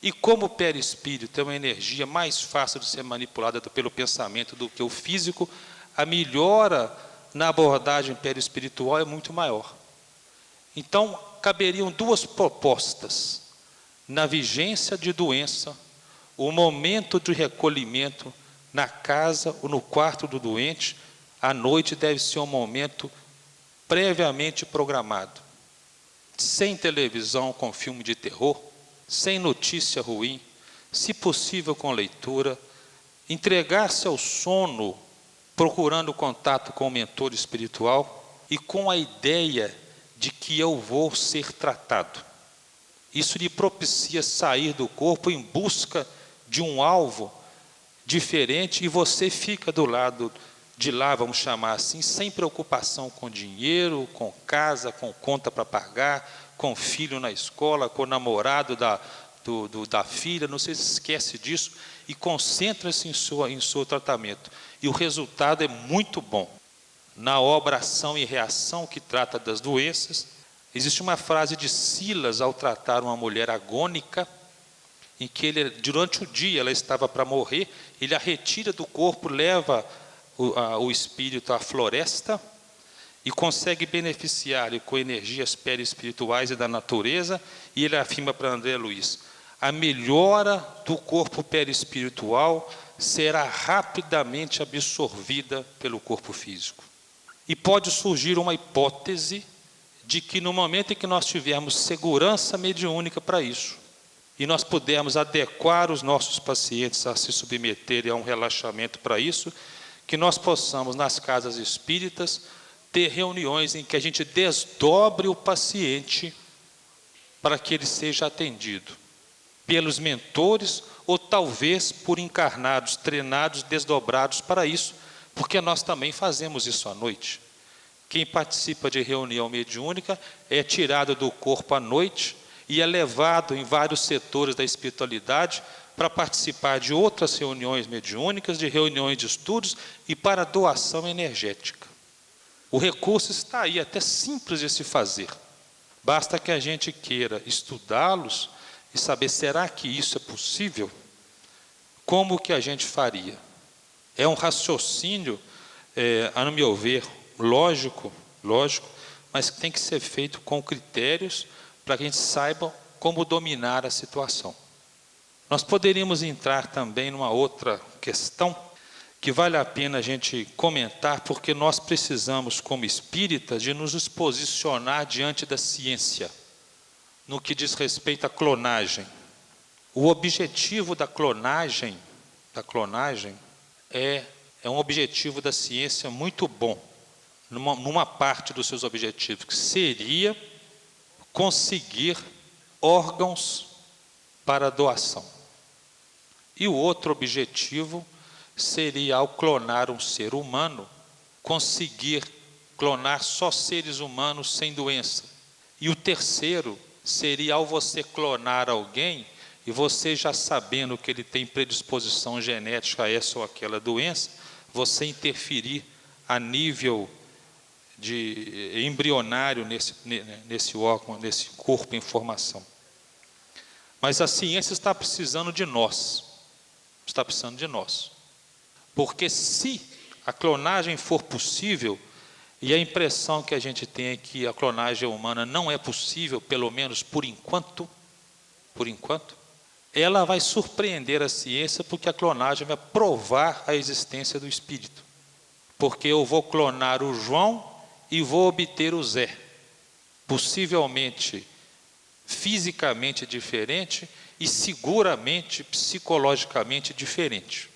Speaker 2: E como o perispírito é uma energia mais fácil de ser manipulada pelo pensamento do que o físico, a melhora na abordagem perispiritual é muito maior. Então, caberiam duas propostas. Na vigência de doença, o momento de recolhimento na casa ou no quarto do doente, à noite deve ser um momento previamente programado. Sem televisão com filme de terror, sem notícia ruim, se possível com leitura, entregar-se ao sono, procurando contato com o mentor espiritual e com a ideia de que eu vou ser tratado. Isso lhe propicia sair do corpo em busca de um alvo diferente e você fica do lado de lá, vamos chamar assim, sem preocupação com dinheiro, com casa, com conta para pagar, com filho na escola, com o namorado da filha, não se esquece disso e concentra-se em seu tratamento. E o resultado é muito bom. Na obra Ação e Reação, que trata das doenças, existe uma frase de Silas ao tratar uma mulher agônica, em que ele, durante o dia ela estava para morrer, ele a retira do corpo, leva o espírito à floresta e consegue beneficiar-lhe com energias perispirituais e da natureza, e ele afirma para André Luiz: a melhora do corpo perispiritual será rapidamente absorvida pelo corpo físico. E pode surgir uma hipótese de que no momento em que nós tivermos segurança mediúnica para isso, e nós pudermos adequar os nossos pacientes a se submeterem a um relaxamento para isso, que nós possamos, nas casas espíritas, ter reuniões em que a gente desdobre o paciente para que ele seja atendido pelos mentores ou talvez por encarnados, treinados, desdobrados para isso, porque nós também fazemos isso à noite. Quem participa de reunião mediúnica é tirado do corpo à noite e é levado em vários setores da espiritualidade para participar de outras reuniões mediúnicas, de reuniões de estudos e para doação energética. O recurso está aí, até simples de se fazer. Basta que a gente queira estudá-los e saber, será que isso é possível? Como que a gente faria? É um raciocínio, a meu ver, lógico, mas que tem que ser feito com critérios para que a gente saiba como dominar a situação. Nós poderíamos entrar também numa outra questão que vale a pena a gente comentar, porque nós precisamos, como espíritas, de nos posicionar diante da ciência, no que diz respeito à clonagem. O objetivo da clonagem é um objetivo da ciência muito bom, numa parte dos seus objetivos, que seria conseguir órgãos para doação. E o outro objetivo seria, ao clonar um ser humano, conseguir clonar só seres humanos sem doença. E o terceiro seria, ao você clonar alguém, e você já sabendo que ele tem predisposição genética a essa ou aquela doença, você interferir a nível de embrionário nesse órgão, nesse corpo em formação. Mas a ciência está precisando de nós. Está precisando de nós. Porque se a clonagem for possível, e a impressão que a gente tem é que a clonagem humana não é possível, pelo menos por enquanto, ela vai surpreender a ciência, porque a clonagem vai provar a existência do espírito. Porque eu vou clonar o João e vou obter o Zé, possivelmente fisicamente diferente e seguramente psicologicamente diferente.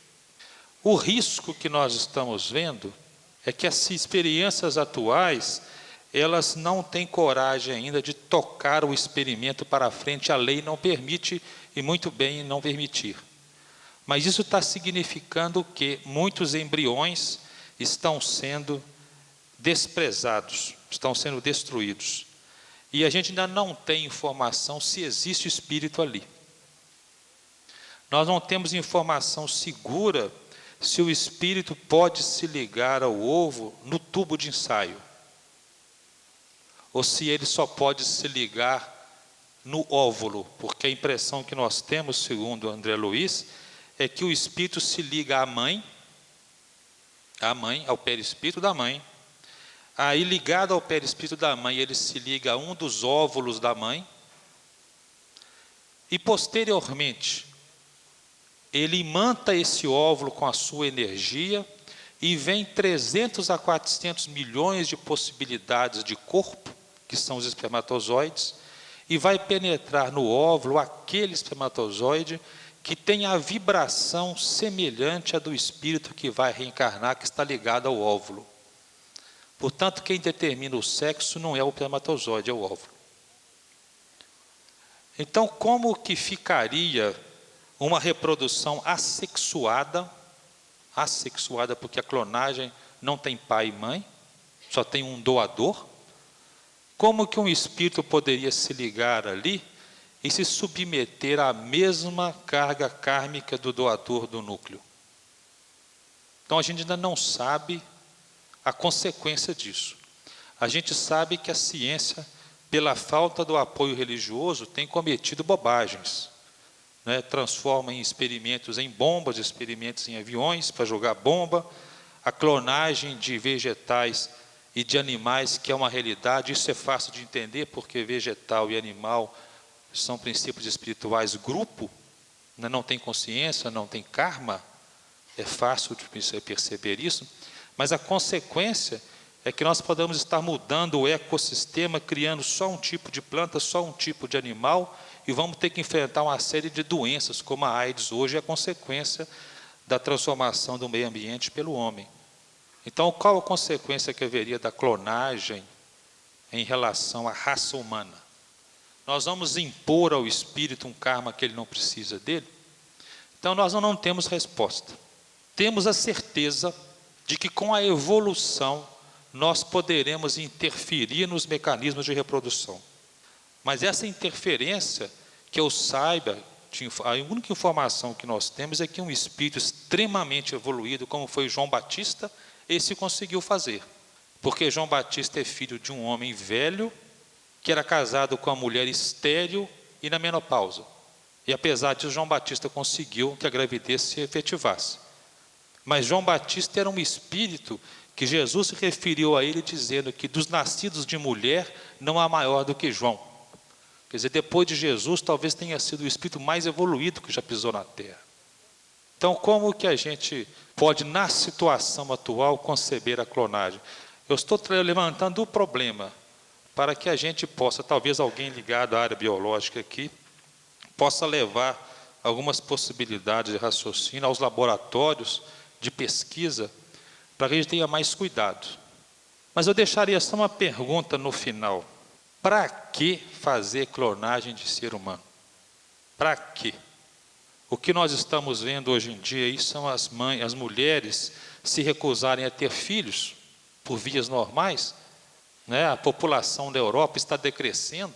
Speaker 2: O risco que nós estamos vendo é que as experiências atuais, elas não têm coragem ainda de tocar o experimento para frente. A lei não permite, e muito bem não permitir. Mas isso está significando que muitos embriões estão sendo desprezados, estão sendo destruídos. E a gente ainda não tem informação se existe espírito ali. Nós não temos informação segura se o espírito pode se ligar ao ovo no tubo de ensaio, ou se ele só pode se ligar no óvulo, porque a impressão que nós temos, segundo André Luiz, é que o espírito se liga à mãe, ao perispírito da mãe. Aí, ligado ao perispírito da mãe, ele se liga a um dos óvulos da mãe, e posteriormente ele imanta esse óvulo com a sua energia, e vem 300 a 400 milhões de possibilidades de corpo, que são os espermatozoides, e vai penetrar no óvulo aquele espermatozoide que tem a vibração semelhante à do espírito que vai reencarnar, que está ligado ao óvulo. Portanto, quem determina o sexo não é o espermatozoide, é o óvulo. Então, como que ficaria uma reprodução assexuada porque a clonagem não tem pai e mãe, só tem um doador? Como que um espírito poderia se ligar ali e se submeter à mesma carga kármica do doador do núcleo? Então a gente ainda não sabe a consequência disso. A gente sabe que a ciência, pela falta do apoio religioso, tem cometido bobagens. Transforma em experimentos em bombas, experimentos em aviões para jogar bomba, a clonagem de vegetais e de animais, que é uma realidade. Isso é fácil de entender, porque vegetal e animal são princípios espirituais grupo, né? Não tem consciência, não tem karma. É fácil de perceber isso, mas a consequência é que nós podemos estar mudando o ecossistema, criando só um tipo de planta, só um tipo de animal, e vamos ter que enfrentar uma série de doenças, como a AIDS hoje é a consequência da transformação do meio ambiente pelo homem. Então, qual a consequência que haveria da clonagem em relação à raça humana? Nós vamos impor ao espírito um karma que ele não precisa dele? Então, nós não temos resposta. Temos a certeza de que com a evolução nós poderemos interferir nos mecanismos de reprodução. Mas essa interferência, que eu saiba, a única informação que nós temos é que um espírito extremamente evoluído, como foi João Batista, esse conseguiu fazer. Porque João Batista é filho de um homem velho, que era casado com uma mulher estéril e na menopausa. E apesar disso, João Batista conseguiu que a gravidez se efetivasse. Mas João Batista era um espírito que Jesus se referiu a ele dizendo que dos nascidos de mulher não há maior do que João. Quer dizer, depois de Jesus, talvez tenha sido o espírito mais evoluído que já pisou na terra. Então, como que a gente pode, na situação atual, conceber a clonagem? Eu estou levantando o problema para que a gente possa, talvez alguém ligado à área biológica aqui, possa levar algumas possibilidades de raciocínio aos laboratórios de pesquisa, para que a gente tenha mais cuidado. Mas eu deixaria só uma pergunta no final. Para que fazer clonagem de ser humano? Para quê? O que nós estamos vendo hoje em dia aí são as mulheres se recusarem a ter filhos por vias normais, né? A população da Europa está decrescendo.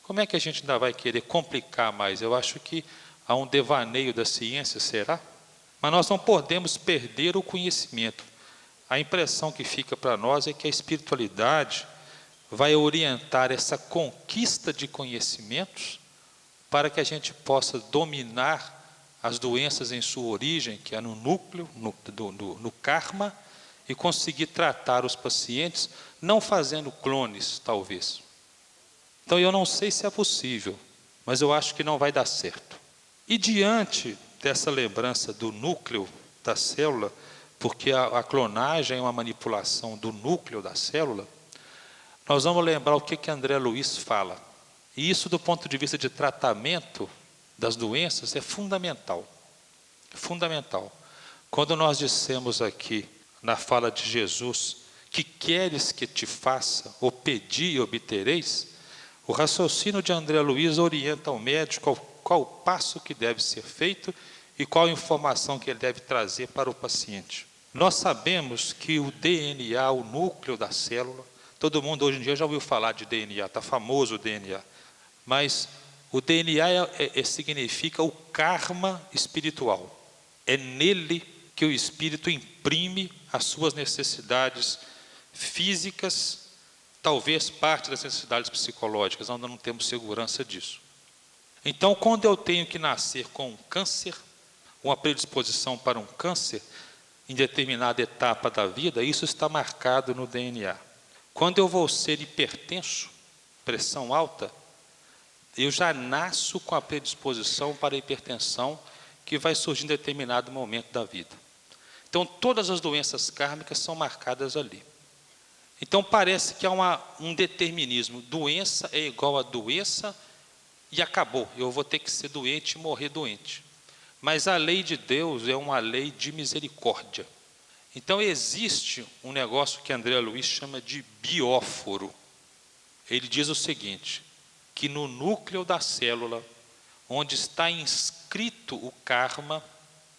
Speaker 2: Como é que a gente ainda vai querer complicar mais? Eu acho que há um devaneio da ciência, será? Mas nós não podemos perder o conhecimento. A impressão que fica para nós é que a espiritualidade vai orientar essa conquista de conhecimentos para que a gente possa dominar as doenças em sua origem, que é no núcleo, no karma, e conseguir tratar os pacientes, não fazendo clones, talvez. Então, eu não sei se é possível, mas eu acho que não vai dar certo. E diante dessa lembrança do núcleo da célula, porque a clonagem é uma manipulação do núcleo da célula, nós vamos lembrar o que André Luiz fala. E isso, do ponto de vista de tratamento das doenças, é fundamental. Fundamental. Quando nós dissemos aqui, na fala de Jesus, que queres que te faça, ou pedi e obtereis, o raciocínio de André Luiz orienta o médico qual o passo que deve ser feito e qual a informação que ele deve trazer para o paciente. Nós sabemos que o DNA, o núcleo da célula, todo mundo hoje em dia já ouviu falar de DNA, está famoso o DNA, mas o DNA significa o karma espiritual. É nele que o espírito imprime as suas necessidades físicas, talvez parte das necessidades psicológicas, ainda não temos segurança disso. Então, quando eu tenho que nascer com um câncer, uma predisposição para um câncer, em determinada etapa da vida, isso está marcado no DNA. Quando eu vou ser hipertenso, pressão alta, eu já nasço com a predisposição para a hipertensão que vai surgir em determinado momento da vida. Então, todas as doenças kármicas são marcadas ali. Então, parece que há um determinismo. Doença é igual a doença e acabou. Eu vou ter que ser doente e morrer doente. Mas a lei de Deus é uma lei de misericórdia. Então, existe um negócio que André Luiz chama de bióforo. Ele diz o seguinte, que no núcleo da célula, onde está inscrito o karma,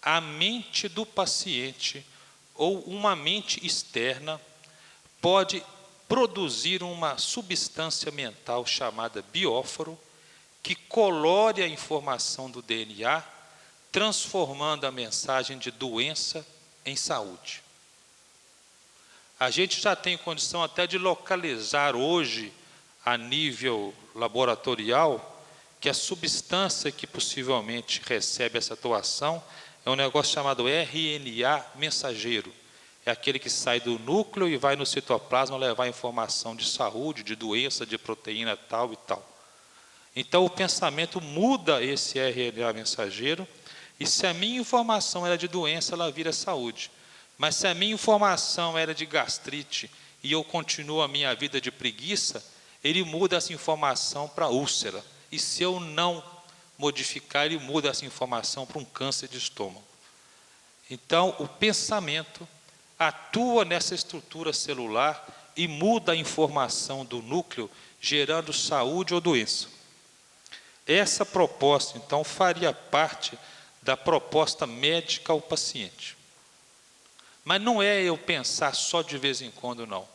Speaker 2: a mente do paciente ou uma mente externa pode produzir uma substância mental chamada bióforo, que colore a informação do DNA, transformando a mensagem de doença em saúde. A gente já tem condição até de localizar hoje, a nível laboratorial, que a substância que possivelmente recebe essa atuação é um negócio chamado RNA mensageiro. é aquele que sai do núcleo e vai no citoplasma levar informação de saúde, de doença, de proteína tal e tal. Então o pensamento muda esse RNA mensageiro, e se a minha informação era de doença, ela vira saúde. Mas se a minha informação era de gastrite e eu continuo a minha vida de preguiça, ele muda essa informação para úlcera. E se eu não modificar, ele muda essa informação para um câncer de estômago. Então, o pensamento atua nessa estrutura celular e muda a informação do núcleo, gerando saúde ou doença. Essa proposta, então, faria parte da proposta médica ao paciente. Mas não é eu pensar só de vez em quando, não.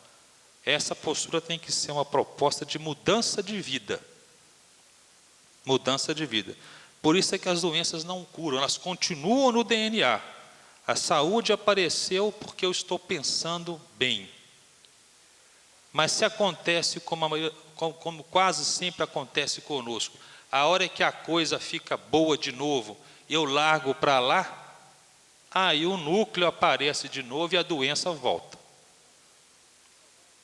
Speaker 2: Essa postura tem que ser uma proposta de mudança de vida. Mudança de vida. Por isso é que as doenças não curam, elas continuam no DNA. A saúde apareceu porque eu estou pensando bem. Mas se acontece como quase sempre acontece conosco, a hora que a coisa fica boa de novo, eu largo para lá, aí o núcleo aparece de novo e a doença volta.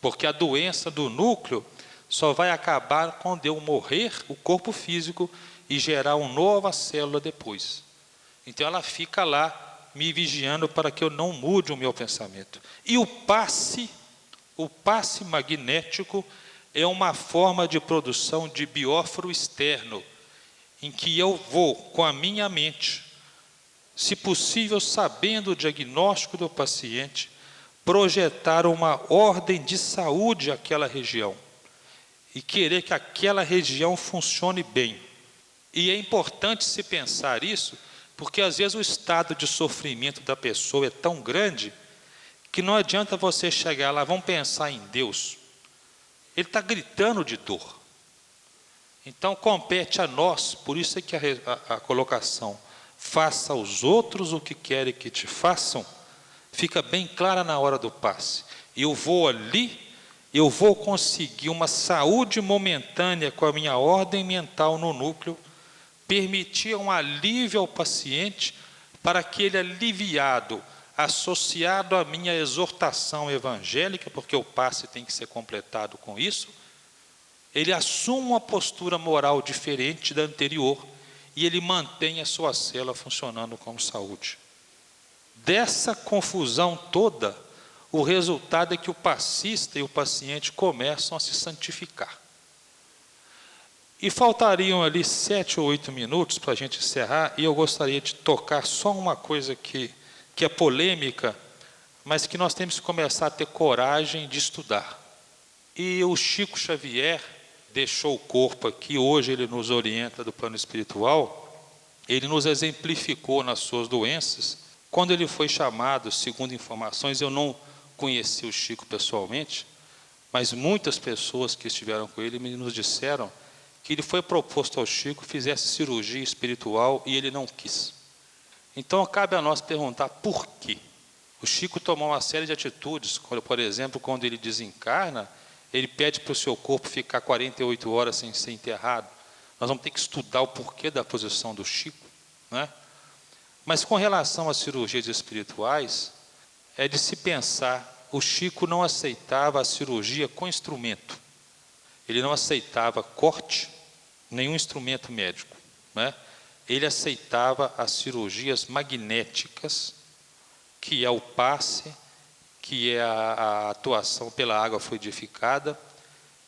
Speaker 2: Porque a doença do núcleo só vai acabar quando eu morrer o corpo físico e gerar uma nova célula depois. Então ela fica lá me vigiando para que eu não mude o meu pensamento. E o passe magnético é uma forma de produção de bióforo externo, em que eu vou com a minha mente, se possível sabendo o diagnóstico do paciente, projetar uma ordem de saúde àquela região e querer que aquela região funcione bem. E é importante se pensar isso, porque às vezes o estado de sofrimento da pessoa é tão grande que não adianta você chegar lá, vamos pensar em Deus. Ele está gritando de dor. Então compete a nós, por isso é que a colocação, faça aos outros o que querem que te façam, fica bem clara na hora do passe. Eu vou ali, eu vou conseguir uma saúde momentânea com a minha ordem mental no núcleo, permitir um alívio ao paciente, para que ele aliviado, associado à minha exortação evangélica, porque o passe tem que ser completado com isso, ele assume uma postura moral diferente da anterior e ele mantém a sua célula funcionando como saúde. Dessa confusão toda, o resultado é que o passista e o paciente começam a se santificar. E faltariam ali 7 ou 8 minutos para a gente encerrar, e eu gostaria de tocar só uma coisa que é polêmica, mas que nós temos que começar a ter coragem de estudar. E o Chico Xavier deixou o corpo aqui, hoje ele nos orienta do plano espiritual, ele nos exemplificou nas suas doenças. Quando ele foi chamado, segundo informações, eu não conheci o Chico pessoalmente, mas muitas pessoas que estiveram com ele nos disseram que ele foi proposto ao Chico que fizesse cirurgia espiritual e ele não quis. Então cabe a nós perguntar por quê. O Chico tomou uma série de atitudes, por exemplo, quando ele desencarna, ele pede para o seu corpo ficar 48 horas sem ser enterrado. Nós vamos ter que estudar o porquê da posição do Chico, né? Mas com relação às cirurgias espirituais, é de se pensar, o Chico não aceitava a cirurgia com instrumento. Ele não aceitava corte, nenhum instrumento médico, né? Ele aceitava as cirurgias magnéticas, que é o passe, que é a atuação pela água fluidificada,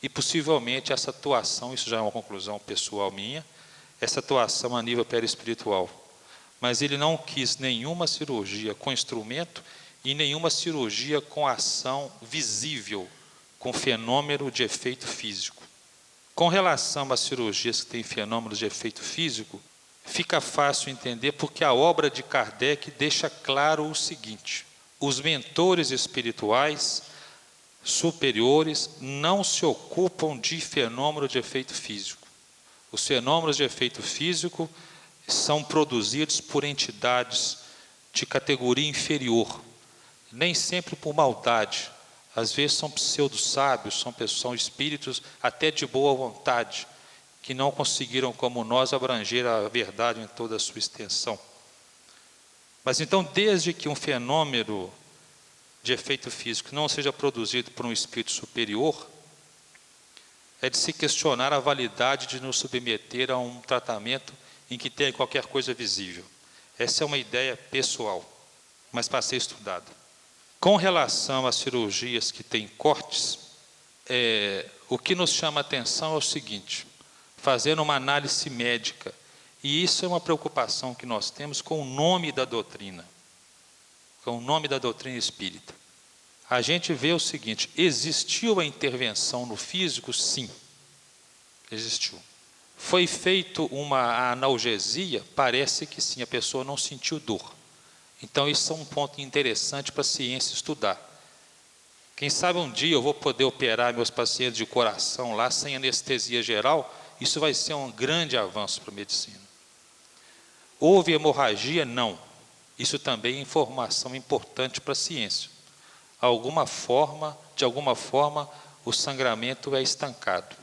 Speaker 2: e possivelmente essa atuação, isso já é uma conclusão pessoal minha, essa atuação a nível perispiritual. Mas ele não quis nenhuma cirurgia com instrumento e nenhuma cirurgia com ação visível, com fenômeno de efeito físico. Com relação às cirurgias que têm fenômenos de efeito físico, fica fácil entender porque a obra de Kardec deixa claro o seguinte: os mentores espirituais superiores não se ocupam de fenômeno de efeito físico. Os fenômenos de efeito físico são produzidos por entidades de categoria inferior, nem sempre por maldade. Às vezes são pseudo-sábios, são espíritos até de boa vontade, que não conseguiram, como nós, abranger a verdade em toda a sua extensão. Mas então, desde que um fenômeno de efeito físico não seja produzido por um espírito superior, é de se questionar a validade de nos submeter a um tratamento em que tenha qualquer coisa visível. Essa é uma ideia pessoal, mas para ser estudada. Com relação às cirurgias que têm cortes, o que nos chama a atenção é o seguinte: fazendo uma análise médica, e isso é uma preocupação que nós temos com o nome da doutrina, com o nome da doutrina espírita. A gente vê o seguinte: existiu a intervenção no físico? Sim, existiu. Foi feito uma analgesia? Parece que sim, a pessoa não sentiu dor. Então isso é um ponto interessante para a ciência estudar. Quem sabe um dia eu vou poder operar meus pacientes de coração lá sem anestesia geral. Isso vai ser um grande avanço para a medicina. Houve hemorragia? Não. Isso também é informação importante para a ciência. De alguma forma, o sangramento é estancado.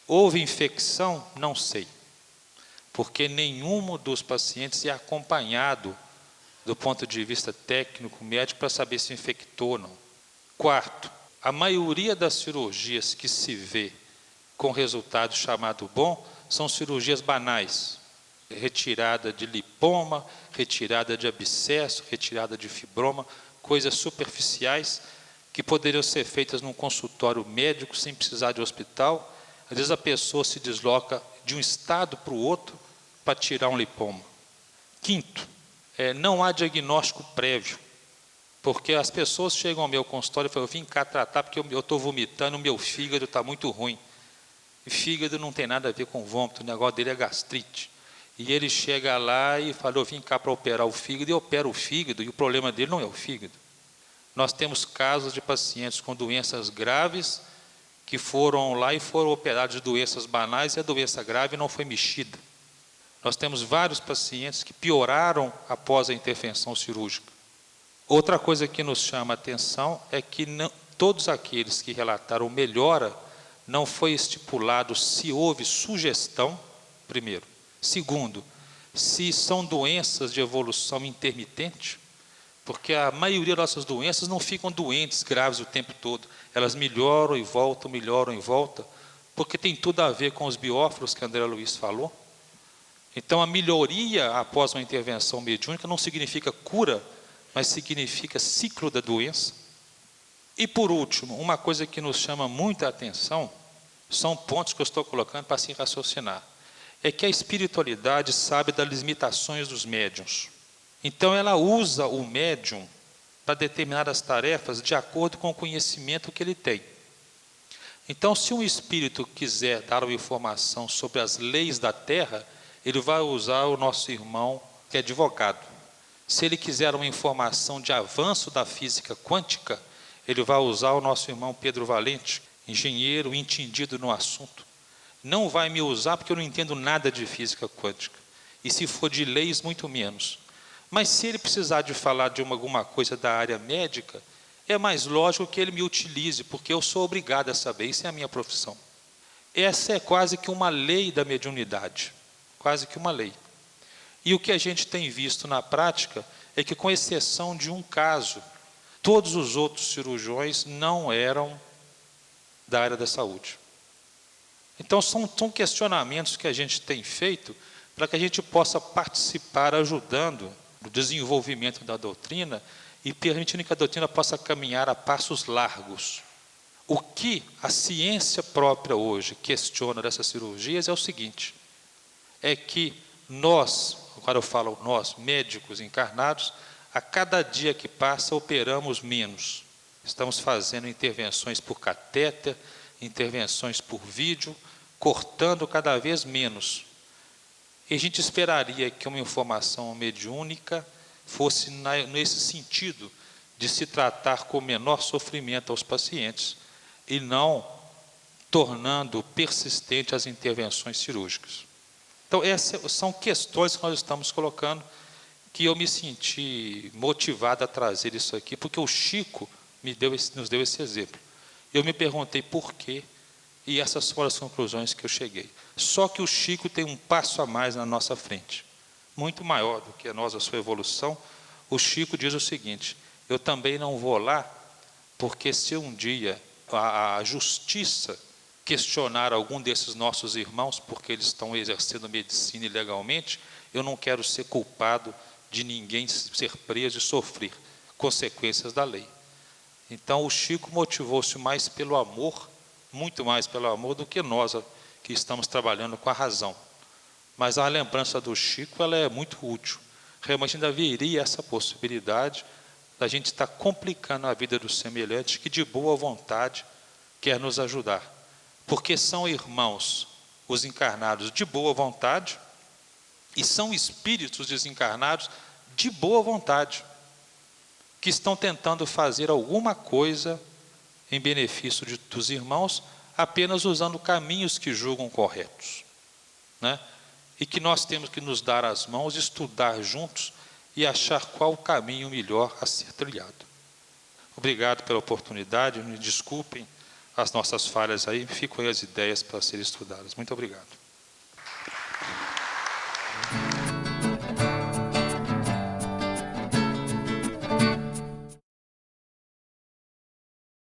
Speaker 2: Houve infecção? Não sei. Porque nenhum dos pacientes é acompanhado do ponto de vista técnico, médico, para saber se infectou ou não. Quarto, a maioria das cirurgias que se vê com resultado chamado bom são cirurgias banais. Retirada de lipoma, retirada de abscesso, retirada de fibroma, coisas superficiais que poderiam ser feitas num consultório médico sem precisar de hospital. Às vezes a pessoa se desloca de um estado para o outro para tirar um lipoma. Quinto, não há diagnóstico prévio, porque as pessoas chegam ao meu consultório e falam: eu vim cá tratar porque eu estou vomitando, o meu fígado está muito ruim. E fígado não tem nada a ver com vômito, o negócio dele é gastrite. E ele chega lá e fala: eu vim cá para operar o fígado, e opera o fígado, e o problema dele não é o fígado. Nós temos casos de pacientes com doenças graves que foram lá e foram operados de doenças banais, e a doença grave não foi mexida. Nós temos vários pacientes que pioraram após a intervenção cirúrgica. Outra coisa que nos chama a atenção é que todos aqueles que relataram melhora, não foi estipulado se houve sugestão, primeiro. Segundo, se são doenças de evolução intermitente, porque a maioria das nossas doenças não ficam doentes, graves o tempo todo. Elas melhoram e voltam, porque tem tudo a ver com os biófilos que André Luiz falou. Então, a melhoria após uma intervenção mediúnica não significa cura, mas significa ciclo da doença. E, por último, uma coisa que nos chama muita atenção, são pontos que eu estou colocando para se raciocinar, é que a espiritualidade sabe das limitações dos médiuns. Então, ela usa o médium para determinadas tarefas de acordo com o conhecimento que ele tem. Então, se um espírito quiser dar uma informação sobre as leis da Terra, ele vai usar o nosso irmão, que é advogado. Se ele quiser uma informação de avanço da física quântica, ele vai usar o nosso irmão Pedro Valente, engenheiro entendido no assunto. Não vai me usar porque eu não entendo nada de física quântica. E se for de leis, muito menos. Mas se ele precisar de falar de alguma coisa da área médica, é mais lógico que ele me utilize, porque eu sou obrigado a saber, isso é a minha profissão. Essa é quase que uma lei da mediunidade. Quase que uma lei. E o que a gente tem visto na prática é que, com exceção de um caso, todos os outros cirurgiões não eram da área da saúde. Então, são questionamentos que a gente tem feito para que a gente possa participar ajudando no desenvolvimento da doutrina e permitindo que a doutrina possa caminhar a passos largos. O que a ciência própria hoje questiona dessas cirurgias é o seguinte: é que nós, agora eu falo nós, médicos encarnados, a cada dia que passa operamos menos. Estamos fazendo intervenções por catéter, intervenções por vídeo, cortando cada vez menos. E a gente esperaria que uma informação mediúnica fosse nesse sentido, de se tratar com menor sofrimento aos pacientes, e não tornando persistente as intervenções cirúrgicas. Então, essas são questões que nós estamos colocando, que eu me senti motivado a trazer isso aqui, porque o Chico nos deu esse exemplo. Eu me perguntei por quê, e essas foram as conclusões que eu cheguei. Só que o Chico tem um passo a mais na nossa frente, muito maior do que nós, a sua evolução. O Chico diz o seguinte: eu também não vou lá porque se um dia a justiça questionar algum desses nossos irmãos, porque eles estão exercendo medicina ilegalmente, eu não quero ser culpado de ninguém ser preso e sofrer consequências da lei. Então o Chico motivou-se mais pelo amor, muito mais pelo amor do que nós que estamos trabalhando com a razão. Mas a lembrança do Chico, ela é muito útil. Realmente ainda haveria essa possibilidade da gente estar complicando a vida do semelhante que de boa vontade quer nos ajudar. Porque são irmãos, os encarnados, de boa vontade, e são espíritos desencarnados de boa vontade, que estão tentando fazer alguma coisa em benefício dos irmãos, apenas usando caminhos que julgam corretos, né? E que nós temos que nos dar as mãos, estudar juntos e achar qual o caminho melhor a ser trilhado. Obrigado pela oportunidade, me desculpem as nossas falhas aí, ficam aí as ideias para serem estudadas. Muito obrigado.